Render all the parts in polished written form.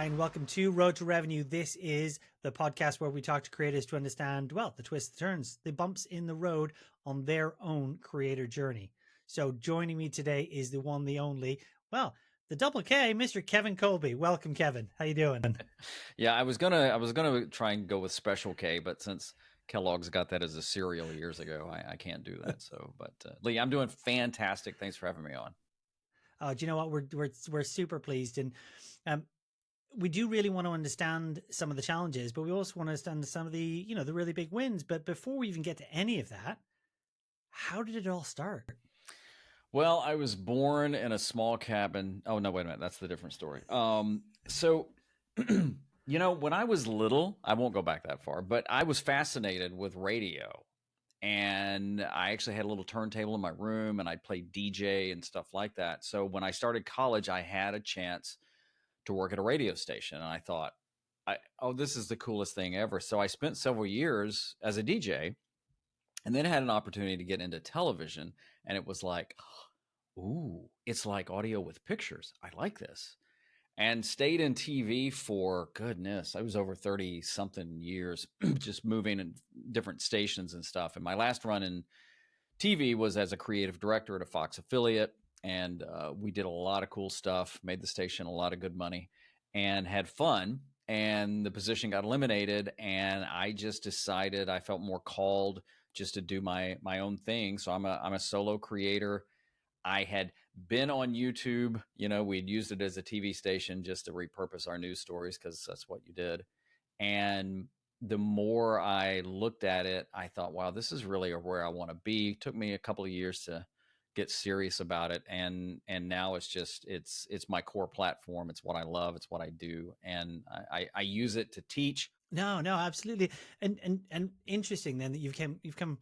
Hi, and welcome to Road to Revenue. This is the podcast where we talk to creators to understand, well, the twists, the turns, the bumps in the road on their own creator journey. So joining me today is the one, the only, well, the double K, Mr. Kevin Kolbe. Welcome, Kevin. How you doing? Yeah, I was gonna try and go with Special K, but since Kellogg's got that as a cereal years ago, I can't do that. So, but Lee, I'm doing fantastic. Thanks for having me on. Do you know what? We're super pleased, and um, we do really want to understand some of the challenges, but we also want to understand some of the, the really big wins. But before we even get to any of that, how did it all start? Well, I was born in a small cabin. Oh no, wait a minute, that's the different story. So when I was little, I won't go back that far, but I was fascinated with radio. And I actually had a little turntable in my room and I played DJ and stuff like that. So when I started college, I had a chance to work at a radio station. And I thought, this is the coolest thing ever. So I spent several years as a DJ and then had an opportunity to get into television. And it was like, ooh, it's like audio with pictures. I like this. And stayed in TV for, goodness, I was over 30 something years, just moving in different stations and stuff. And my last run in TV was as a creative director at a Fox affiliate. And we did a lot of cool stuff, made the station a lot of good money and had fun. And the position got eliminated. And I just decided I felt more called just to do my own thing. So I'm a solo creator. I had been on YouTube, we'd used it as a TV station just to repurpose our news stories because that's what you did. And the more I looked at it, I thought, wow, this is really where I want to be. It took me a couple of years to get serious about it. And now it's my core platform. It's what I love. It's what I do. And I use it to teach. No, absolutely. And interesting then that you've come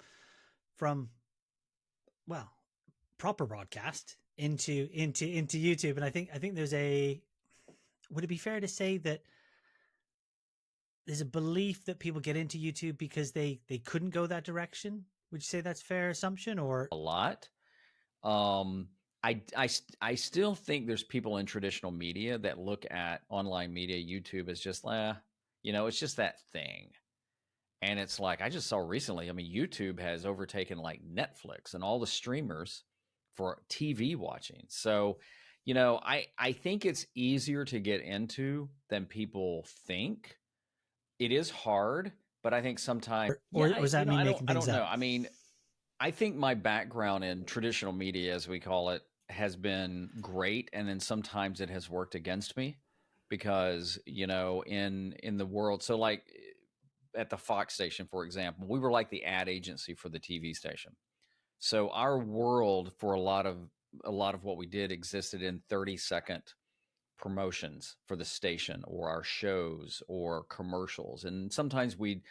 from, well, proper broadcast into YouTube. And I think there's would it be fair to say that there's a belief that people get into YouTube because they couldn't go that direction? Would you say that's a fair assumption? Or a lot? I still think there's people in traditional media that look at online media, YouTube, as just, it's just that thing. And it's like, I just saw recently, YouTube has overtaken like Netflix and all the streamers for TV watching. So, I think it's easier to get into than people think. It is hard, but I think sometimes, or does that mean making things up? I mean, I think my background in traditional media, as we call it, has been great. And then sometimes it has worked against me because, in the world, so like at the Fox station, for example, we were like the ad agency for the TV station. So our world for a lot of what we did existed in 30-second promotions for the station or our shows or commercials. And sometimes we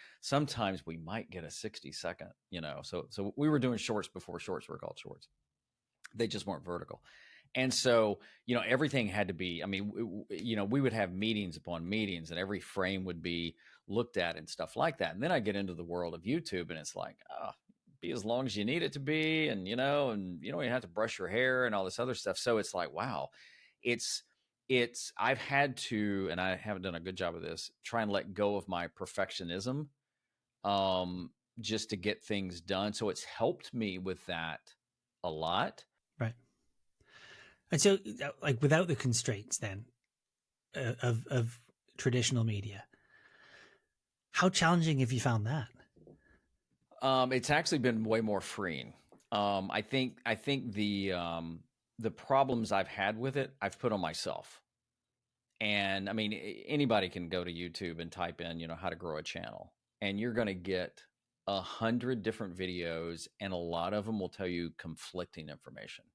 might get a 60-second, so we were doing shorts before shorts were called shorts. They just weren't vertical. And so, everything had to be, we would have meetings upon meetings and every frame would be looked at and stuff like that. And then I get into the world of YouTube and it's like, be as long as you need it to be. And, you don't have to brush your hair and all this other stuff. So it's like, wow, I've had to, and I haven't done a good job of this, try and let go of my perfectionism, just to get things done. So it's helped me with that a lot. Right. And so, like, without the constraints then of traditional media, how challenging have you found that? It's actually been way more freeing. I think the problems I've had with it, I've put on myself. And anybody can go to YouTube and type in, how to grow a channel, and you're going to get 100 different videos, and a lot of them will tell you conflicting information.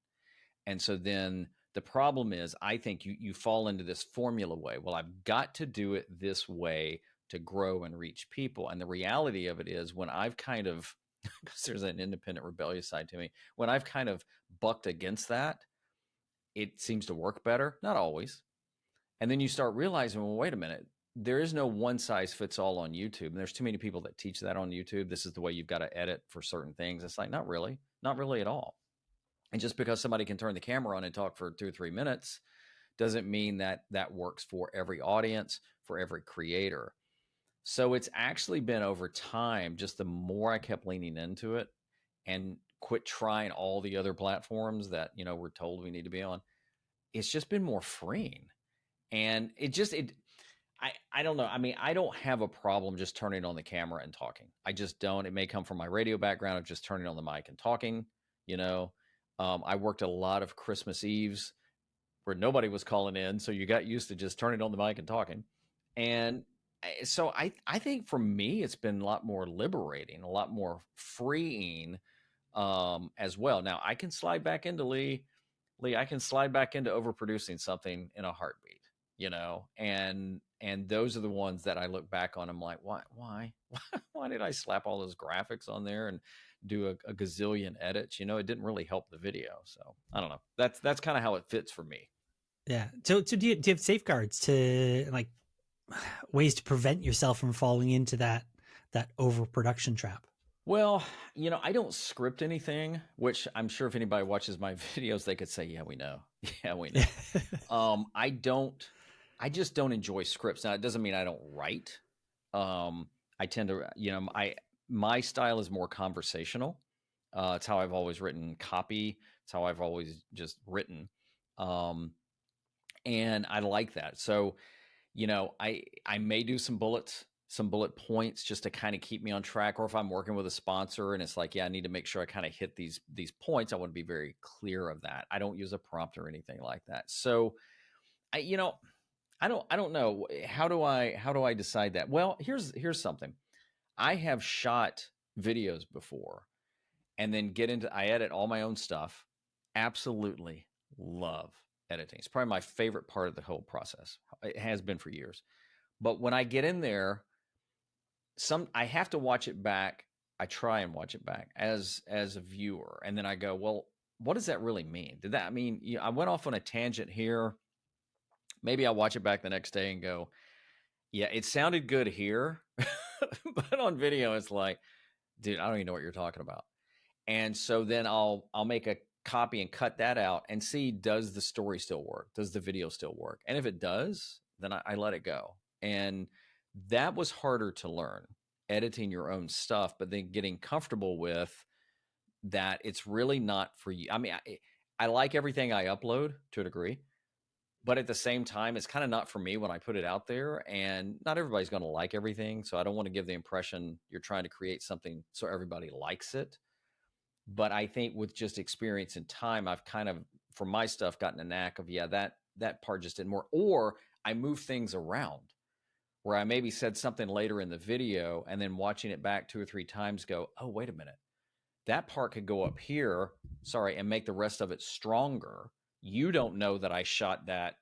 And so then the problem is, I think you fall into this formula way. Well, I've got to do it this way to grow and reach people. And the reality of it is, when I've kind of, because there's an independent rebellious side to me, when I've kind of bucked against that, it seems to work better. Not always. And then you start realizing, well, wait a minute, there is no one size fits all on YouTube. And there's too many people that teach that on YouTube. This is the way you've got to edit for certain things. It's like, not really at all. And just because somebody can turn the camera on and talk for 2 or 3 minutes doesn't mean that that works for every audience, for every creator. So it's actually been over time, just the more I kept leaning into it and quit trying all the other platforms that, we're told we need to be on, it's just been more freeing. And I don't know. I mean, I don't have a problem just turning on the camera and talking. I just don't. It may come from my radio background of just turning on the mic and talking, you know. I worked a lot of Christmas Eves where nobody was calling in, so you got used to just turning on the mic and talking. And so I think for me, it's been a lot more liberating, a lot more freeing, as well. Now I can slide back into Lee, I can slide back into overproducing something in a heartbeat, and those are the ones that I look back on. I'm like, why did I slap all those graphics on there and do a gazillion edits? It didn't really help the video. So I don't know. That's kind of how it fits for me. Yeah. So do you have safeguards to like ways to prevent yourself from falling into that overproduction trap? Well, I don't script anything, which I'm sure if anybody watches my videos, they could say, yeah, we know. Yeah, we know. I just don't enjoy scripts. Now, it doesn't mean I don't write. I tend to, my style is more conversational. It's how I've always written copy. It's how I've always just written. And I like that. So, I may do some bullet points just to kind of keep me on track. Or if I'm working with a sponsor and it's like, yeah, I need to make sure I kind of hit these points, I want to be very clear of that. I don't use a prompt or anything like that. So I don't know. How do I decide that? Well, here's something. I have shot videos before and then I edit all my own stuff. Absolutely love editing. It's probably my favorite part of the whole process. It has been for years. But when I get in there, I have to watch it back. I try and watch it back as a viewer. And then I go, well, what does that really mean? Did that mean I went off on a tangent here? Maybe I'll watch it back the next day and go, yeah, it sounded good here. But on video, it's like, dude, I don't even know what you're talking about. And so then I'll make a copy and cut that out and see, does the story still work? Does the video still work? And if it does, then I let it go. And that was harder to learn, editing your own stuff, but then getting comfortable with that it's really not for you. I mean, I like everything I upload to a degree, but at the same time, it's kind of not for me when I put it out there, and not everybody's going to like everything. So I don't want to give the impression you're trying to create something so everybody likes it. But I think with just experience and time, I've kind of, for my stuff, gotten a knack of, yeah, that part just didn't work. Or I move things around where I maybe said something later in the video and then watching it back 2 or 3 times go, oh, wait a minute. That part could go up here, and make the rest of it stronger. You don't know that I shot that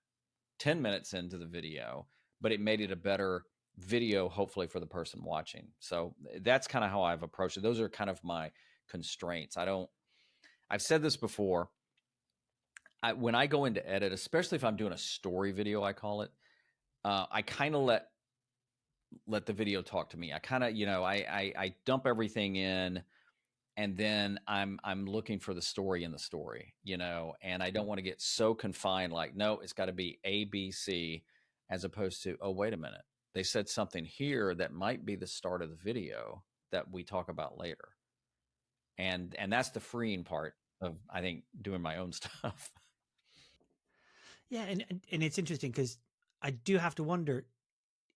10 minutes into the video, but it made it a better video, hopefully, for the person watching. So that's kind of how I've approached it. Those are kind of my constraints. I've said this before. When I go into edit, especially if I'm doing a story video, I call it, I kind of let the video talk to me. I kind of, I dump everything in, and then I'm looking for the story in the story, and I don't want to get so confined, like, no, it's got to be A, B, C, as opposed to, oh, wait a minute, they said something here that might be the start of the video that we talk about later. And that's the freeing part of, I think, doing my own stuff. Yeah, and it's interesting because I do have to wonder,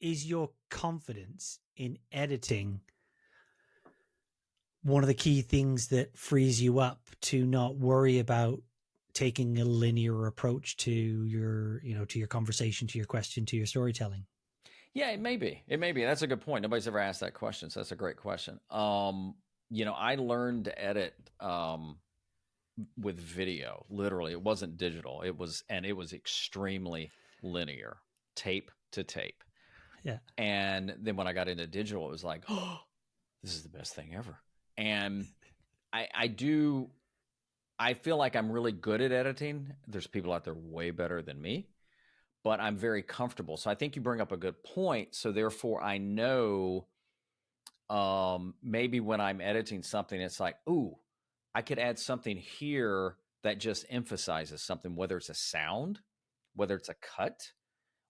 is your confidence in editing one of the key things that frees you up to not worry about taking a linear approach to your, to your conversation, to your question, to your storytelling? Yeah, it may be. That's a good point. Nobody's ever asked that question, so that's a great question. I learned to edit with video. Literally, it wasn't digital. It was extremely linear, tape to tape. Yeah. And then when I got into digital, it was like, oh, this is the best thing ever. And I feel like I'm really good at editing. There's people out there way better than me, but I'm very comfortable. So I think you bring up a good point. So therefore, I know maybe when I'm editing something, it's like, ooh, I could add something here that just emphasizes something, whether it's a sound, whether it's a cut,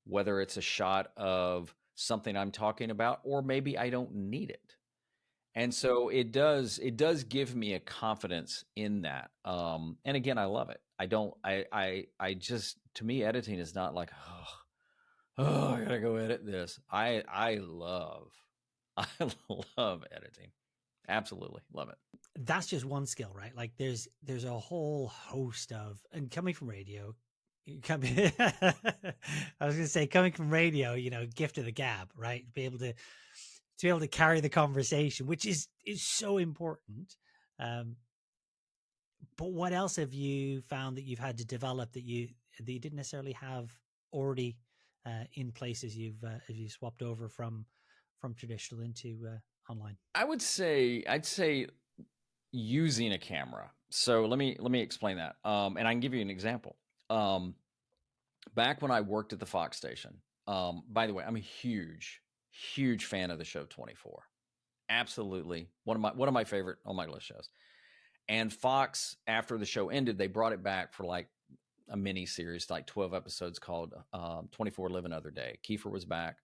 whether it's a shot of something I'm talking about, or maybe I don't need it. And so it does give me a confidence in that. And again, I love it. I don't I just, to me, editing is not like, oh, I gotta go edit this. I love I love editing. Absolutely love it. That's just one skill, right? Like there's a whole host of, and coming from radio, coming I was gonna say, coming from radio, gift of the gab, right? To be able to carry the conversation, which is so important. Um, but what else have you found that you've had to develop that you didn't necessarily have already in place as you swapped over from traditional into online? I'd say using a camera. So let me explain that. And I can give you an example. Um, Back when I worked at the Fox station, by the way, I'm a huge fan of the show 24. Absolutely, one of my favorite on my list shows. And Fox, after the show ended, they brought it back for like a mini series, like 12 episodes, called 24 Live Another Day. Kiefer was back,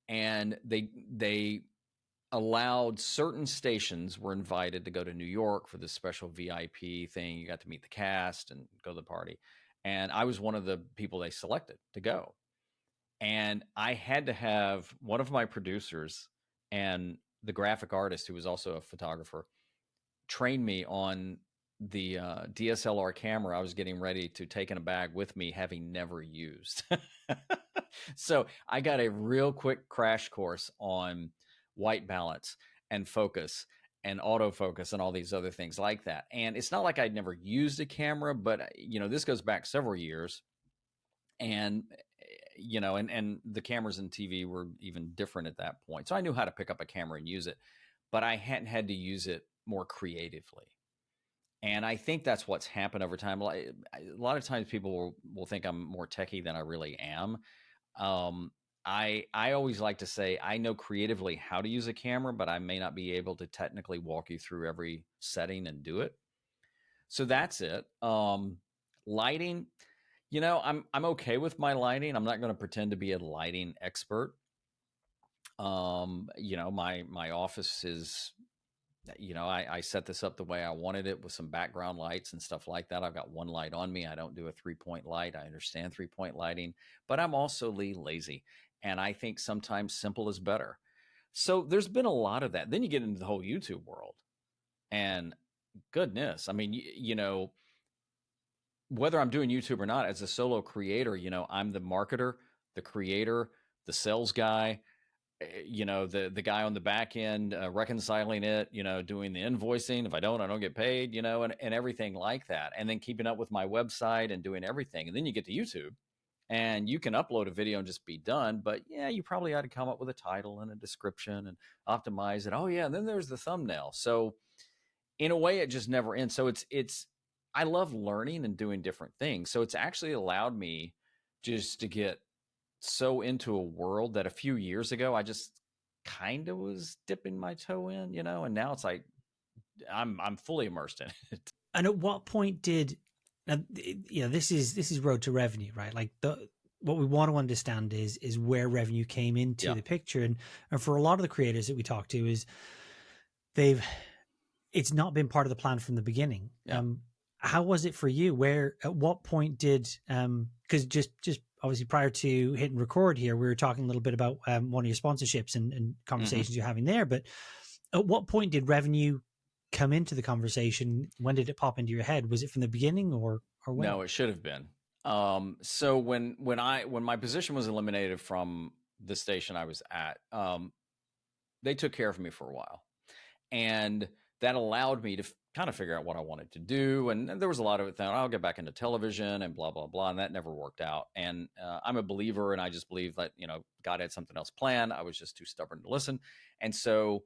and they allowed certain stations were invited to go to New York for this special VIP thing. You got to meet the cast and go to the party. And I was one of the people they selected to go. And I had to have one of my producers and the graphic artist, who was also a photographer, train me on the DSLR camera I was getting ready to take in a bag with me, having never used. So I got a real quick crash course on white balance and focus and autofocus and all these other things like that. And it's not like I'd never used a camera, but this goes back several years. And and the cameras in TV were even different at that point. So I knew how to pick up a camera and use it, but I hadn't had to use it more creatively. And I think that's what's happened over time. A lot of times people will think I'm more techie than I really am. I always like to say I know creatively how to use a camera, but I may not be able to technically walk you through every setting and do it. So that's it. Lighting, I'm okay with my lighting. I'm not going to pretend to be a lighting expert. My office is, I set this up the way I wanted it, with some background lights and stuff like that. I've got one light on me. I don't do a 3-point light. I understand 3-point lighting, but I'm also lazy. And I think sometimes simple is better. So there's been a lot of that. Then you get into the whole YouTube world, and goodness, I mean, whether I'm doing YouTube or not, as a solo creator, I'm the marketer, the creator, the sales guy, the guy on the back end, reconciling it, doing the invoicing. If I don't get paid, and everything like that. And then keeping up with my website and doing everything. And then you get to YouTube, and you can upload a video and just be done. But yeah, you probably ought to come up with a title and a description and optimize it. Oh yeah, and then there's the thumbnail. So in a way, it just never ends. So I love learning and doing different things. So it's actually allowed me just to get so into a world that a few years ago I just kind of was dipping my toe in, and now it's like I'm fully immersed in it. And at what point did, this is road to revenue, right? Like what we want to understand is where revenue came into the picture, and for a lot of the creators that we talk to, is it's not been part of the plan from the beginning. Yeah. How was it for you? At what point did, because just obviously prior to hitting record here, we were talking a little bit about one of your sponsorships and conversations you're having there. But at what point did revenue come into the conversation? When did it pop into your head? Was it from the beginning or when? No, it should have been. So when my position was eliminated from the station I was at, they took care of me for a while, and that allowed me to kind of figure out what I wanted to do. And there was a lot of it that I'll get back into television and blah, blah, blah. And that never worked out. And I'm a believer, and I just believe that, God had something else planned. I was just too stubborn to listen. And so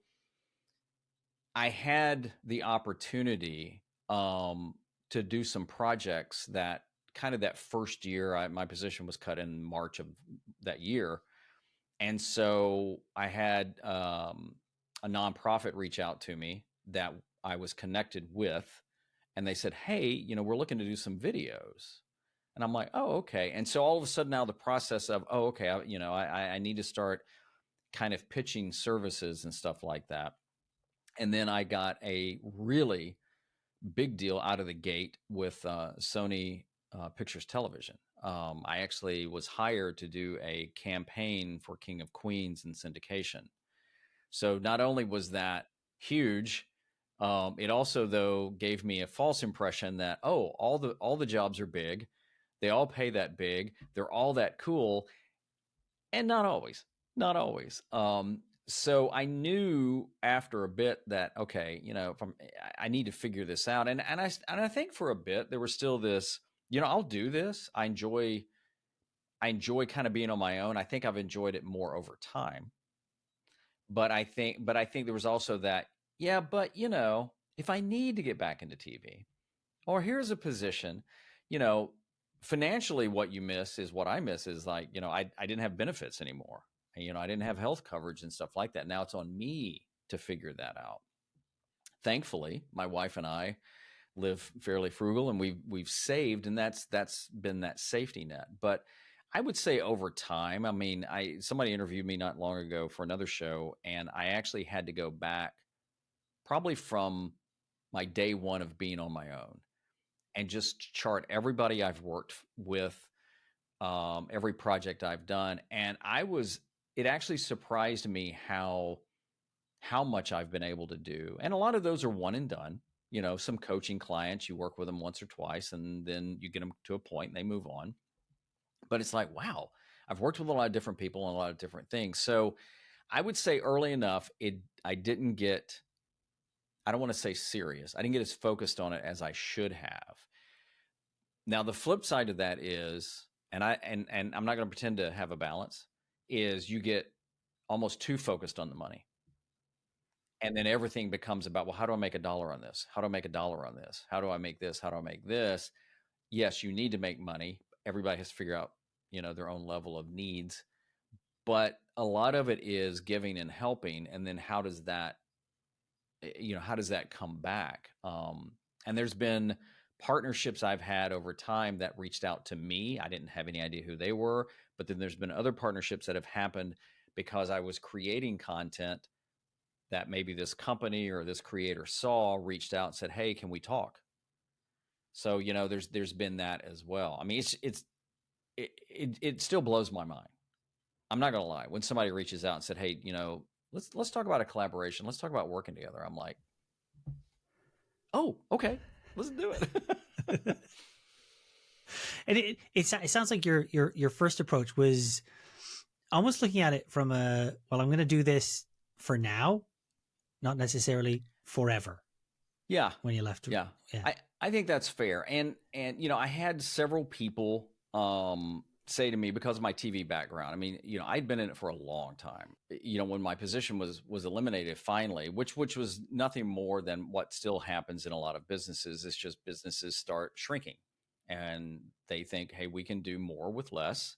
I had the opportunity to do some projects that kind of that first year. My position was cut in March of that year. And so I had a nonprofit reach out to me that I was connected with, and they said, "Hey, we're looking to do some videos." And I'm like, oh, okay. And so all of a sudden now the process of, oh, okay, I need to start kind of pitching services and stuff like that. And then I got a really big deal out of the gate with Sony Pictures Television. I actually was hired to do a campaign for King of Queens in syndication. So not only was that huge, it also though gave me a false impression that, oh, all the jobs are big, they all pay that big, they're all that cool, and not always, not always. So I knew after a bit that, okay, if I need to figure this out, and I think for a bit there was still this, I'll do this. I enjoy kind of being on my own. I think I've enjoyed it more over time. But I think there was also that, yeah, but if I need to get back into TV, or here's a position, financially what you miss is what I miss is like, I didn't have benefits anymore. I didn't have health coverage and stuff like that. Now it's on me to figure that out. Thankfully, my wife and I live fairly frugal, and we've saved, and that's been that safety net. But I would say over time, I mean, somebody interviewed me not long ago for another show, and I actually had to go back probably from my day one of being on my own and just chart everybody I've worked with, every project I've done. And it actually surprised me how much I've been able to do. And a lot of those are one and done. Some coaching clients, you work with them once or twice, and then you get them to a point and they move on. But it's like, wow, I've worked with a lot of different people on a lot of different things. So I would say early enough, I didn't get, I don't want to say serious. I didn't get as focused on it as I should have. Now, the flip side of that is, and I'm not going to pretend to have a balance, is you get almost too focused on the money. And then everything becomes about, well, how do I make $1 on this? How do I make $1 on this? How do I make this? How do I make this? Yes, you need to make money. Everybody has to figure out, their own level of needs. But a lot of it is giving and helping. And then how does that come back? And there's been partnerships I've had over time that reached out to me. I didn't have any idea who they were, but then there's been other partnerships that have happened because I was creating content that maybe this company or this creator saw, reached out and said, hey, can we talk? So, there's been that as well. I mean, it still blows my mind. I'm not going to lie. When somebody reaches out and said, hey, let's talk about a collaboration. Let's talk about working together. I'm like, oh, okay, let's do it. And it sounds like your first approach was almost looking at it from well, I'm going to do this for now, not necessarily forever. Yeah. When you left. Yeah. I think that's fair. And I had several people say to me, because of my TV background, I mean, I'd been in it for a long time. When my position was eliminated finally, which was nothing more than what still happens in a lot of businesses. It's just businesses start shrinking and they think, hey, we can do more with less.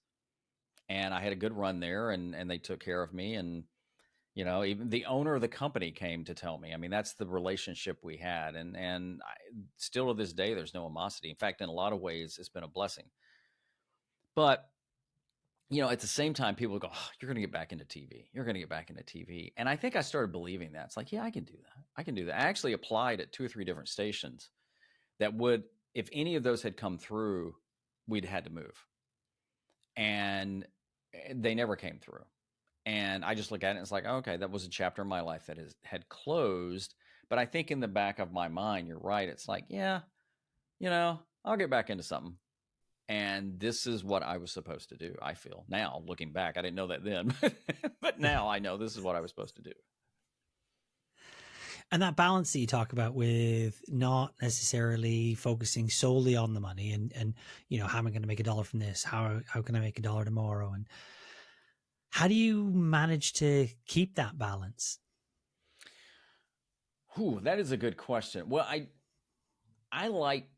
And I had a good run there, and they took care of me. And even the owner of the company came to tell me. I mean, that's the relationship we had, and still to this day, there's no animosity. In fact, in a lot of ways, it's been a blessing. But at the same time, people go, oh, "You're going to get back into TV. You're going to get back into TV." And I think I started believing that. It's like, yeah, I can do that. I can do that. I actually applied at 2 or 3 different stations that would, if any of those had come through, we'd had to move, and they never came through. And I just look at it and it's like, okay, that was a chapter in my life that had closed. But I think in the back of my mind, you're right. It's like, yeah, I'll get back into something. And this is what I was supposed to do, I feel. Now, looking back, I didn't know that then. But now I know this is what I was supposed to do. And that balance that you talk about with not necessarily focusing solely on the money and how am I going to make $1 from this? How can I make $1 tomorrow? And how do you manage to keep that balance? Ooh, that is a good question. Well, I like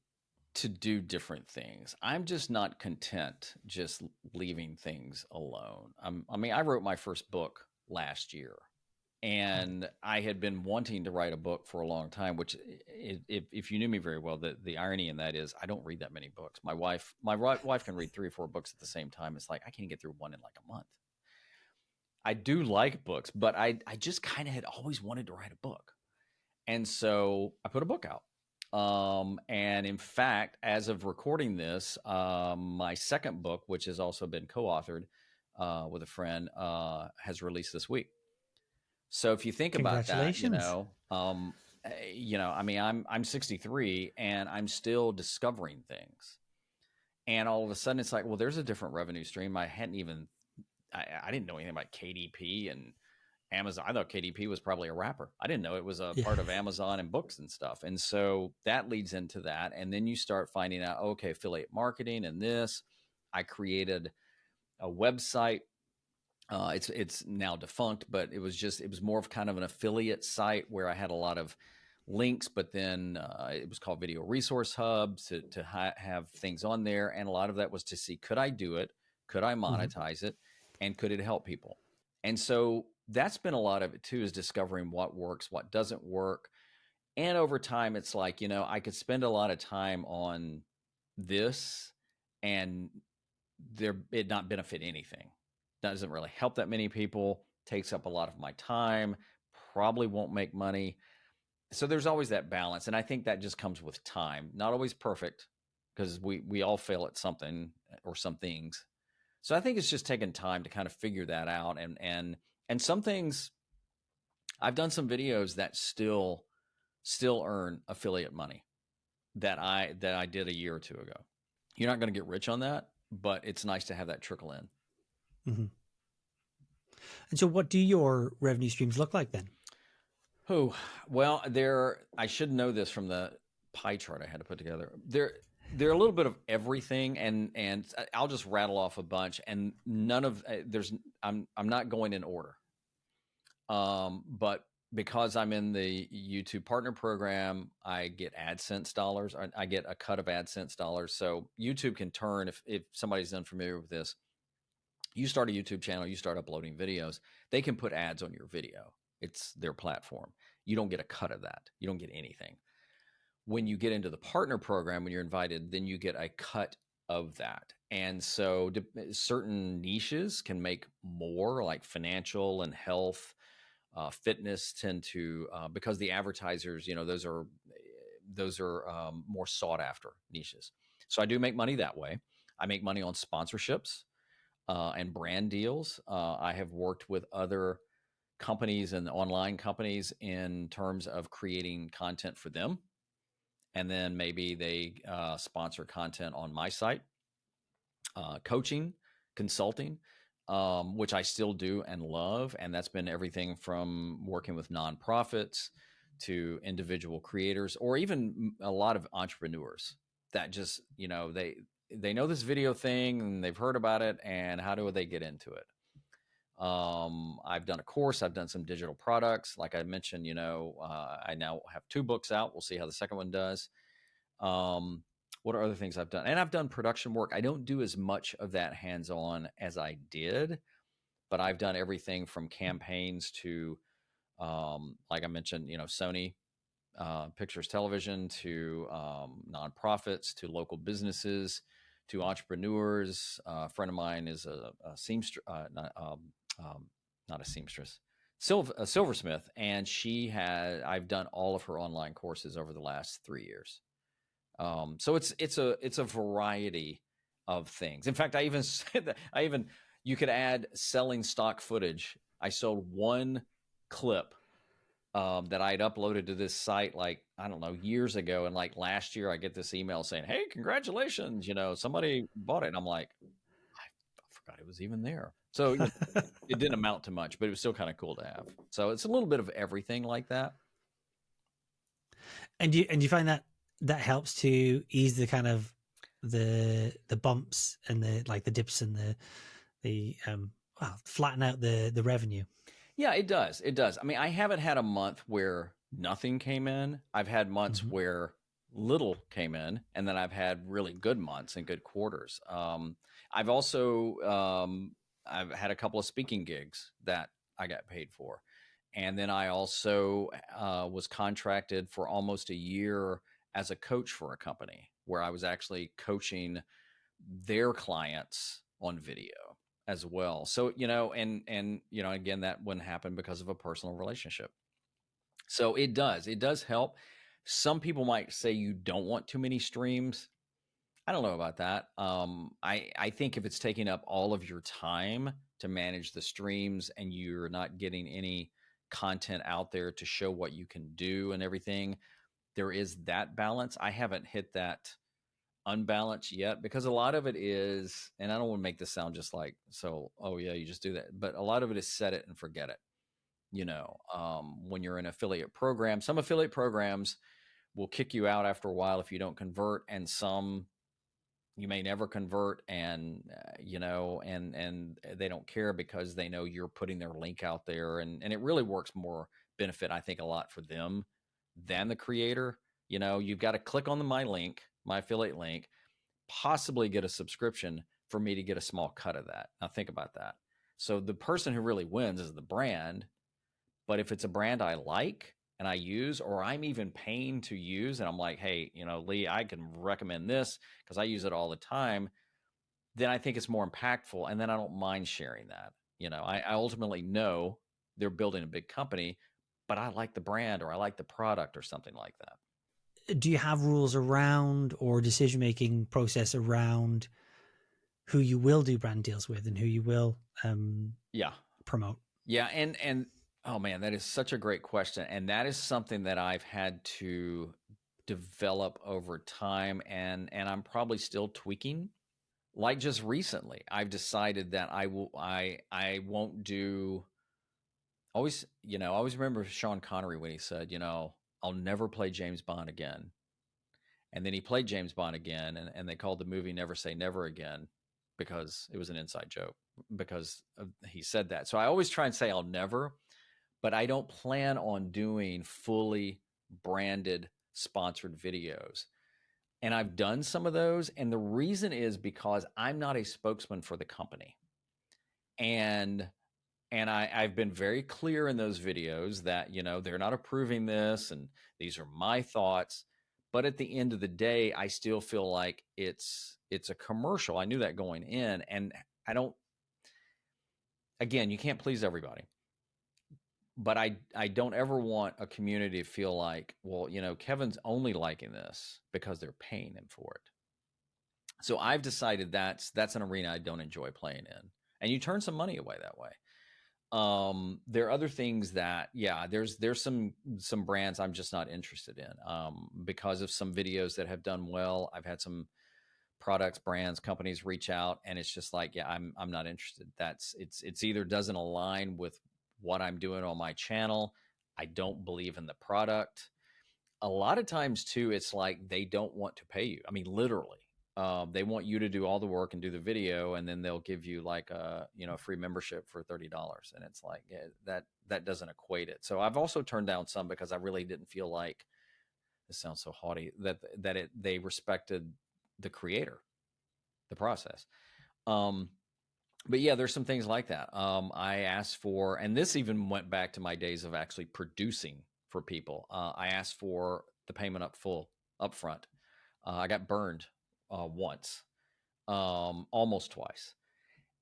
to do different things. I'm just not content just leaving things alone. I wrote my first book last year, And I had been wanting to write a book for a long time, which if you knew me very well, the irony in that is I don't read that many books. My wife can read 3 or 4 books at the same time. It's like I can't get through one in like a month. I do like books, but I just kind of had always wanted to write a book. And so I put a book out. And in fact, as of recording this, my second book, which has also been co-authored with a friend, has released this week. So if you think about that, Congratulations. I mean, I'm 63 and I'm still discovering things. And all of a sudden, it's like, well, there's a different revenue stream. I didn't know anything about KDP and Amazon. I thought KDP was probably a rapper. I didn't know it was a Yeah. part of Amazon and books and stuff. And so that leads into that. And then you start finding out, okay, affiliate marketing and this. I created a website. It's now defunct, but it was more of kind of an affiliate site where I had a lot of links, but then it was called Video Resource Hub to have things on there. And a lot of that was to see, could I do it? Could I monetize it? And could it help people? And so that's been a lot of it too, is discovering what works, what doesn't work. And over time, it's like, I could spend a lot of time on this and it not benefit anything. Doesn't really help that many people, takes up a lot of my time, probably won't make money. So there's always that balance. And I think that just comes with time. Not always perfect, because we all fail at something or some things. So I think it's just taking time to kind of figure that out. And some things, I've done some videos that still earn affiliate money that I did a year or two ago. You're not going to get rich on that, but it's nice to have that trickle in. Mm-hmm. And so what do your revenue streams look like then? Oh, well, I should know this from the pie chart I had to put together. They're a little bit of everything, and I'll just rattle off a bunch, and none of I'm not going in order. But because I'm in the YouTube partner program, I get AdSense dollars. I get a cut of AdSense dollars. So YouTube can turn, if somebody's unfamiliar with this, you start a YouTube channel, you start uploading videos, they can put ads on your video. It's their platform. You don't get a cut of that. You don't get anything. When you get into the partner program, when you're invited, then you get a cut of that. And so certain niches can make more, like financial and health, fitness tend to, because the advertisers, those are more sought after niches. So I do make money that way. I make money on sponsorships and brand deals. I have worked with other companies and online companies in terms of creating content for them. And then maybe they sponsor content on my site, coaching, consulting, which I still do and love. And that's been everything from working with nonprofits to individual creators, or even a lot of entrepreneurs that just, they know this video thing and they've heard about it, and how do they get into it? I've done a course, I've done some digital products. Like I mentioned, I now have 2 books out. We'll see how the second one does. What are other things I've done? And I've done production work. I don't do as much of that hands-on as I did, but I've done everything from campaigns to, like I mentioned, Sony Pictures Television, to nonprofits, to local businesses, to entrepreneurs. A friend of mine is a seamstress, not a seamstress, a silversmith, and I've done all of her online courses over the last 3 years. So it's a variety of things. In fact, I even said that you could add selling stock footage. I sold one clip that I had uploaded to this site, like, I don't know, years ago. And like last year, I get this email saying, "Hey, congratulations, somebody bought it." And I'm like, I forgot it was even there. So it didn't amount to much, but it was still kind of cool to have. So it's a little bit of everything like that. And you find that helps to ease the kind of the bumps and the dips and the flatten out the revenue. Yeah, it does. It does. I mean, I haven't had a month where nothing came in. I've had months where little came in, and then I've had really good months and good quarters. I've also I've had a couple of speaking gigs that I got paid for. And then I also was contracted for almost a year as a coach for a company where I was actually coaching their clients on video as well. So, again, that wouldn't happen because of a personal relationship. So it does help. Some people might say you don't want too many streams. I don't know about that. I think if it's taking up all of your time to manage the streams and you're not getting any content out there to show what you can do and everything, there is that balance. I haven't hit that unbalance yet because a lot of it is, and I don't want to make this sound just like, so, oh yeah, you just do that. But a lot of it is set it and forget it. When you're in affiliate program, some affiliate programs will kick you out after a while if you don't convert, and some you may never convert, and and they don't care because they know you're putting their link out there, and it really works more benefit, I think, a lot for them than the creator. You've got to click on my link, my affiliate link, possibly get a subscription for me to get a small cut of that. Now think about that. So the person who really wins is the brand. But if it's a brand I like and I use, or I'm even paying to use, and I'm like, hey, Lee, I can recommend this because I use it all the time, then I think it's more impactful. And then I don't mind sharing that. I ultimately know they're building a big company, but I like the brand or I like the product or something like that. Do you have rules around or decision-making process around who you will do brand deals with and who you will promote? Yeah. And oh man, that is such a great question. And that is something that I've had to develop over time, and I'm probably still tweaking. Like just recently, I've decided that I won't do always, I always remember Sean Connery when he said, I'll never play James Bond again. And then he played James Bond again, and they called the movie Never Say Never Again because it was an inside joke because he said that. So I always try and say I'll never, but I don't plan on doing fully branded sponsored videos. And I've done some of those. And the reason is because I'm not a spokesman for the company. And I've been very clear in those videos that, they're not approving this and these are my thoughts. But at the end of the day, I still feel like it's a commercial. I knew that going in, and again, you can't please everybody. But I don't ever want a community to feel like, well, Kevin's only liking this because they're paying him for it. So I've decided that's an arena I don't enjoy playing in. And you turn some money away that way. There are other things that, there's some brands I'm just not interested in because of some videos that have done well. I've had some products, brands, companies reach out, and it's just like, I'm not interested. It's either doesn't align with what I'm doing on my channel. I don't believe in the product. A lot of times too, it's like they don't want to pay you. I mean, literally. They want you to do all the work and do the video, and then they'll give you like a free membership for $30, and it's like that doesn't equate it. So I've also turned down some because I really didn't feel like, this sounds so haughty, that they respected the creator, the process. But yeah, there's some things like that. I asked for, and this even went back to my days of actually producing for people. I asked for the payment up front. I got burned once, almost twice.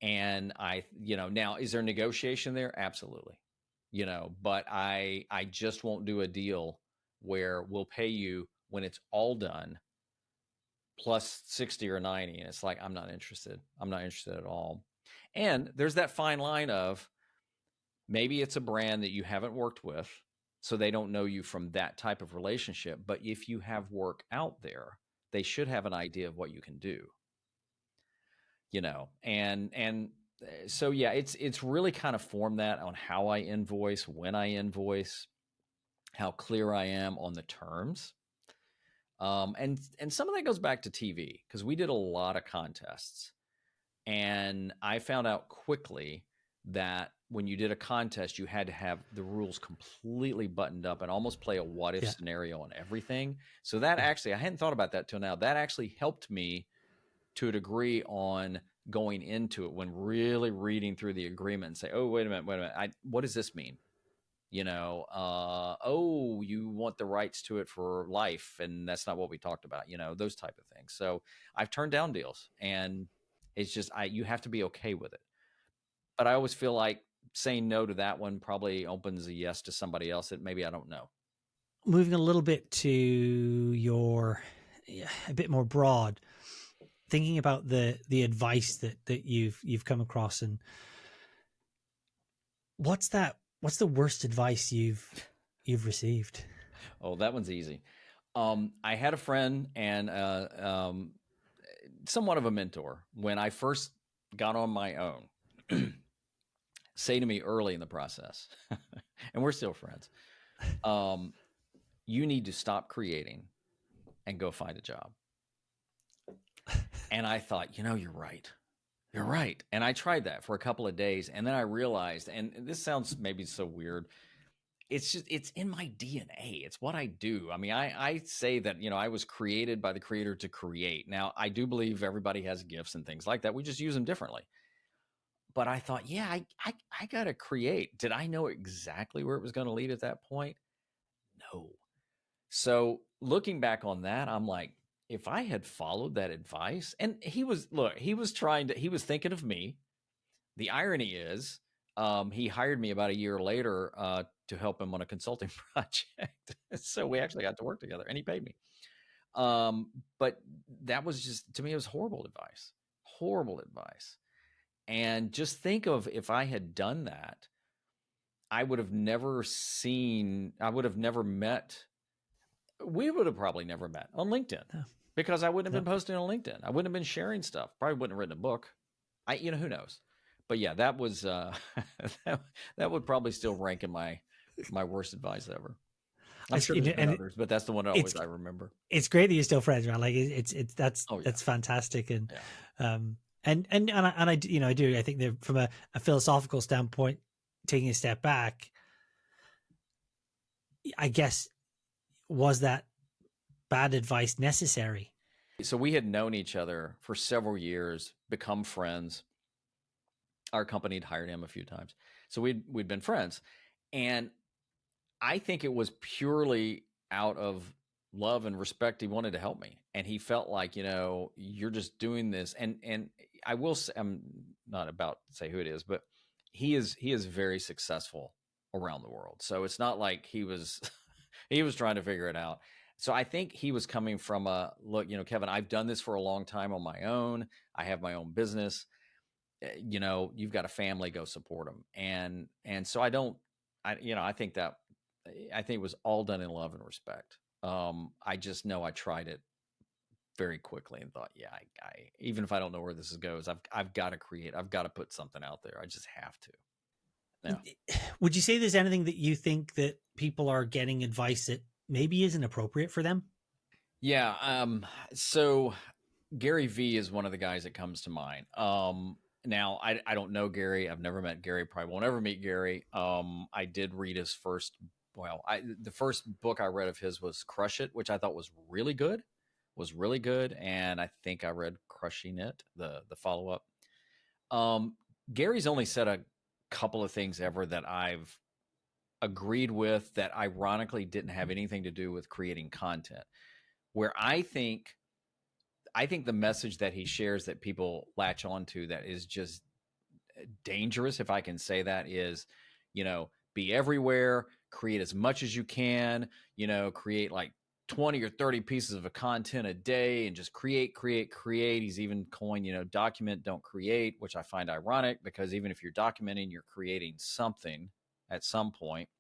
And now is there negotiation there? Absolutely. But I just won't do a deal where we'll pay you when it's all done plus 60 or 90. And it's like, I'm not interested. I'm not interested at all. And there's that fine line of maybe it's a brand that you haven't worked with, so they don't know you from that type of relationship. But if you have work out there, they should have an idea of what you can do, and so, yeah, it's really kind of formed that on how I invoice, when I invoice, how clear I am on the terms. And some of that goes back to TV because we did a lot of contests, and I found out quickly that when you did a contest, you had to have the rules completely buttoned up and almost play a what if scenario on everything. So that actually, I hadn't thought about that till now. That actually helped me to a degree on going into it when really reading through the agreement and say, oh, wait a minute. What does this mean? Oh, you want the rights to it for life, and that's not what we talked about, those type of things. So I've turned down deals, and it's just you have to be okay with it. But I always feel like saying no to that one probably opens a yes to somebody else that maybe I don't know. Moving a little bit to a bit more broad, thinking about the advice that you've come across, and what's the worst advice you've received? Oh, that one's easy. I had a friend and somewhat of a mentor when I first got on my own say to me early in the process, and we're still friends, you need to stop creating and go find a job. And I thought, you're right. You're right. And I tried that for a couple of days. And then I realized, and this sounds maybe so weird, it's in my DNA. It's what I do. I mean, I say that, I was created by the creator to create. Now, I do believe everybody has gifts and things like that. We just use them differently. But I thought, yeah, I got to create. Did I know exactly where it was going to lead at that point? No. So looking back on that, I'm like, if I had followed that advice, and he was thinking of me. The irony is, he hired me about a year later to help him on a consulting project. So we actually got to work together, and he paid me. But that was just, to me, it was horrible advice. And just think of, if I had done that, I would have never met. We would have probably never met on LinkedIn, because I wouldn't have been posting on LinkedIn. I wouldn't have been sharing stuff. Probably wouldn't have written a book. Who knows? But yeah, that was that would probably still rank in my worst advice ever. I'm sure there's been others, but that's the one I remember. It's great that you're still friends, man. Like that's fantastic, and and I do, I think that from a philosophical standpoint, taking a step back, I guess, was that bad advice necessary? So we had known each other for several years, become friends. Our company had hired him a few times, so we'd been friends, and I think it was purely out of love and respect. He wanted to help me, and he felt like, you're just doing this. And I will say, I'm not about to say who it is, but he is very successful around the world. So it's not like he was he was trying to figure it out. So I think he was coming from a look, Kevin, I've done this for a long time on my own. I have my own business. You've got a family, go support them. And so I think it was all done in love and respect. I just know I tried it very quickly and thought, yeah, I even if I don't know where this goes, I've got to create. I've got to put something out there. I just have to. Yeah. Would you say there's anything that you think that people are getting advice that maybe isn't appropriate for them? Yeah. So Gary V is one of the guys that comes to mind. Now I don't know Gary. I've never met Gary. Probably won't ever meet Gary. I did read his first. Well, the first book I read of his was Crush It, which I thought was really good. And I think I read Crushing It, the follow up. Gary's only said a couple of things ever that I've agreed with that ironically didn't have anything to do with creating content. Where I think the message that he shares that people latch onto that is just dangerous, if I can say that, is, be everywhere, create as much as you can, create like 20 or 30 pieces of content a day and just create. He's even coined, document, don't create, which I find ironic, because even if you're documenting, you're creating something at some point.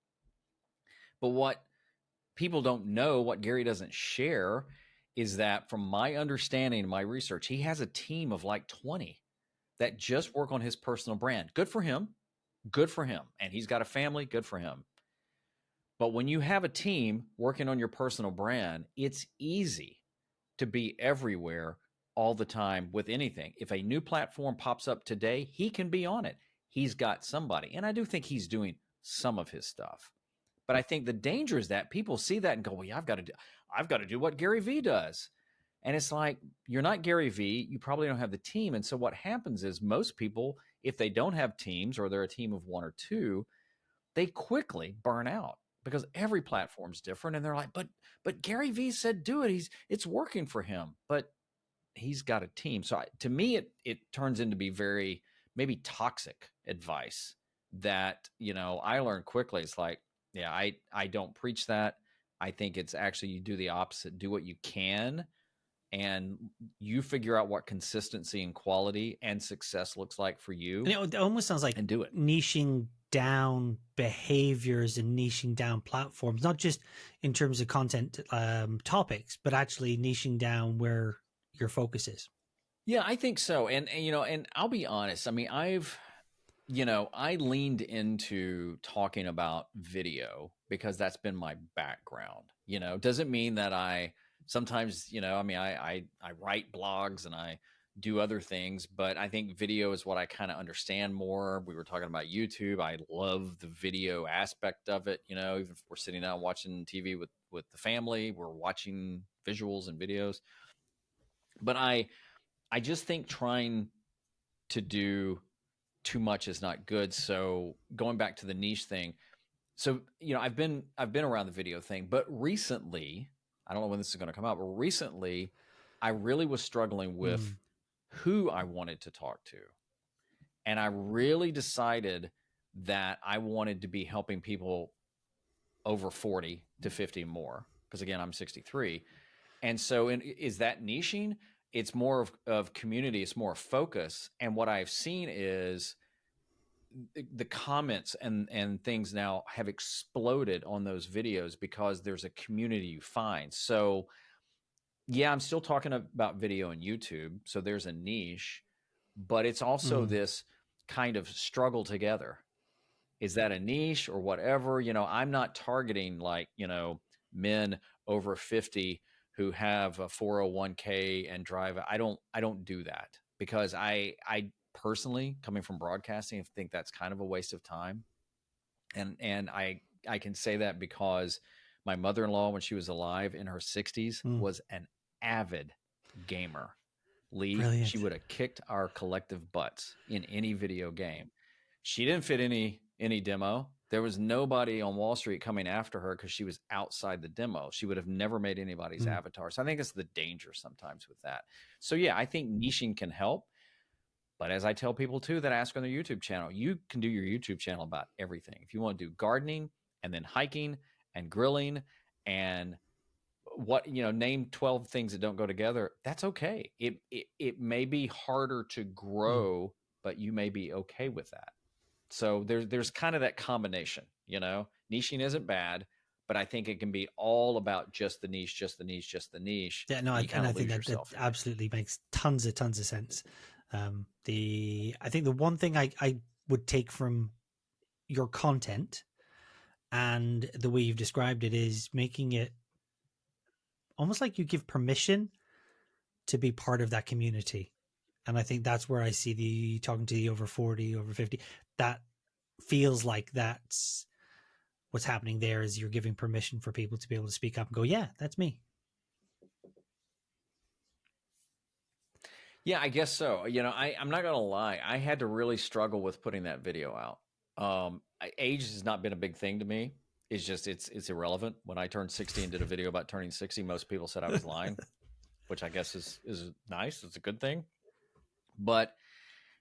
But what people don't know, what Gary doesn't share, is that from my understanding, my research, he has a team of like 20 that just work on his personal brand. Good for him. And he's got a family. Good for him. But when you have a team working on your personal brand, it's easy to be everywhere all the time with anything. If a new platform pops up today, he can be on it. He's got somebody. And I do think he's doing some of his stuff. But I think the danger is that people see that and go, well, yeah, I've got to do what Gary V does. And it's like, you're not Gary V. You probably don't have the team. And so what happens is most people, if they don't have teams or they're a team of one or two, they quickly burn out because every platform's different, and they're like, but Gary Vee said do it. It's working for him, but he's got a team. So to me, it turns into be very maybe toxic advice that, I learned quickly. It's like, yeah, I don't preach that. I think it's actually, you do the opposite. Do what you can, and you figure out what consistency and quality and success looks like for you, And it almost sounds like and do it. niching down behaviors and niching down platforms, not just in terms of content topics, but actually niching down where your focus is. Yeah, I think so. And I'll be honest. I mean, I leaned into talking about video because that's been my background. Doesn't mean that I sometimes, I write blogs and I do other things, but I think video is what I kind of understand more. We were talking about YouTube. I love the video aspect of it. Even if we're sitting down watching TV with the family, we're watching visuals and videos. But I just think trying to do too much is not good. So going back to the niche thing. So, I've been around the video thing, but recently, I don't know when this is going to come out, but recently I really was struggling with who I wanted to talk to. And I really decided that I wanted to be helping people over 40 to 50 more. Because again, I'm 63. And so is that niching? It's more of community. It's more focus. And what I've seen is the comments and things now have exploded on those videos because there's a community you find. So yeah, I'm still talking about video and YouTube. So there's a niche, but it's also this kind of struggle together. Is that a niche or whatever? I'm not targeting like, men over 50 who have a 401k and drive. I don't do that because I personally, coming from broadcasting, I think that's kind of a waste of time. And I can say that because my mother-in-law, when she was alive in her 60s, was an avid gamer. Lee, Brilliant. she would have kicked our collective butts in any video game. She didn't fit any demo. There was nobody on Wall Street coming after her because she was outside the demo. She would have never made anybody's avatar. So I think it's the danger sometimes with that. So yeah, I think niching can help. But as I tell people too that ask on their YouTube channel, you can do your YouTube channel about everything. If you want to do gardening and then hiking and grilling and name 12 things that don't go together, that's okay. It may be harder to grow, but you may be okay with that. So there's kind of that combination, niching isn't bad, but I think it can be all about just the niche, just the niche, just the niche. Yeah, no, and I think that absolutely makes tons of sense. I think the one thing I would take from your content and the way you've described it is making it almost like you give permission to be part of that community. And I think that's where I see the talking to the over 40, over 50, that feels like that's what's happening there is you're giving permission for people to be able to speak up and go, yeah, that's me. Yeah, I guess so. I'm not going to lie. I had to really struggle with putting that video out. Age has not been a big thing to me. It's just, it's irrelevant. When I turned 60 and did a video about turning 60, most people said I was lying, which I guess is nice. It's a good thing. But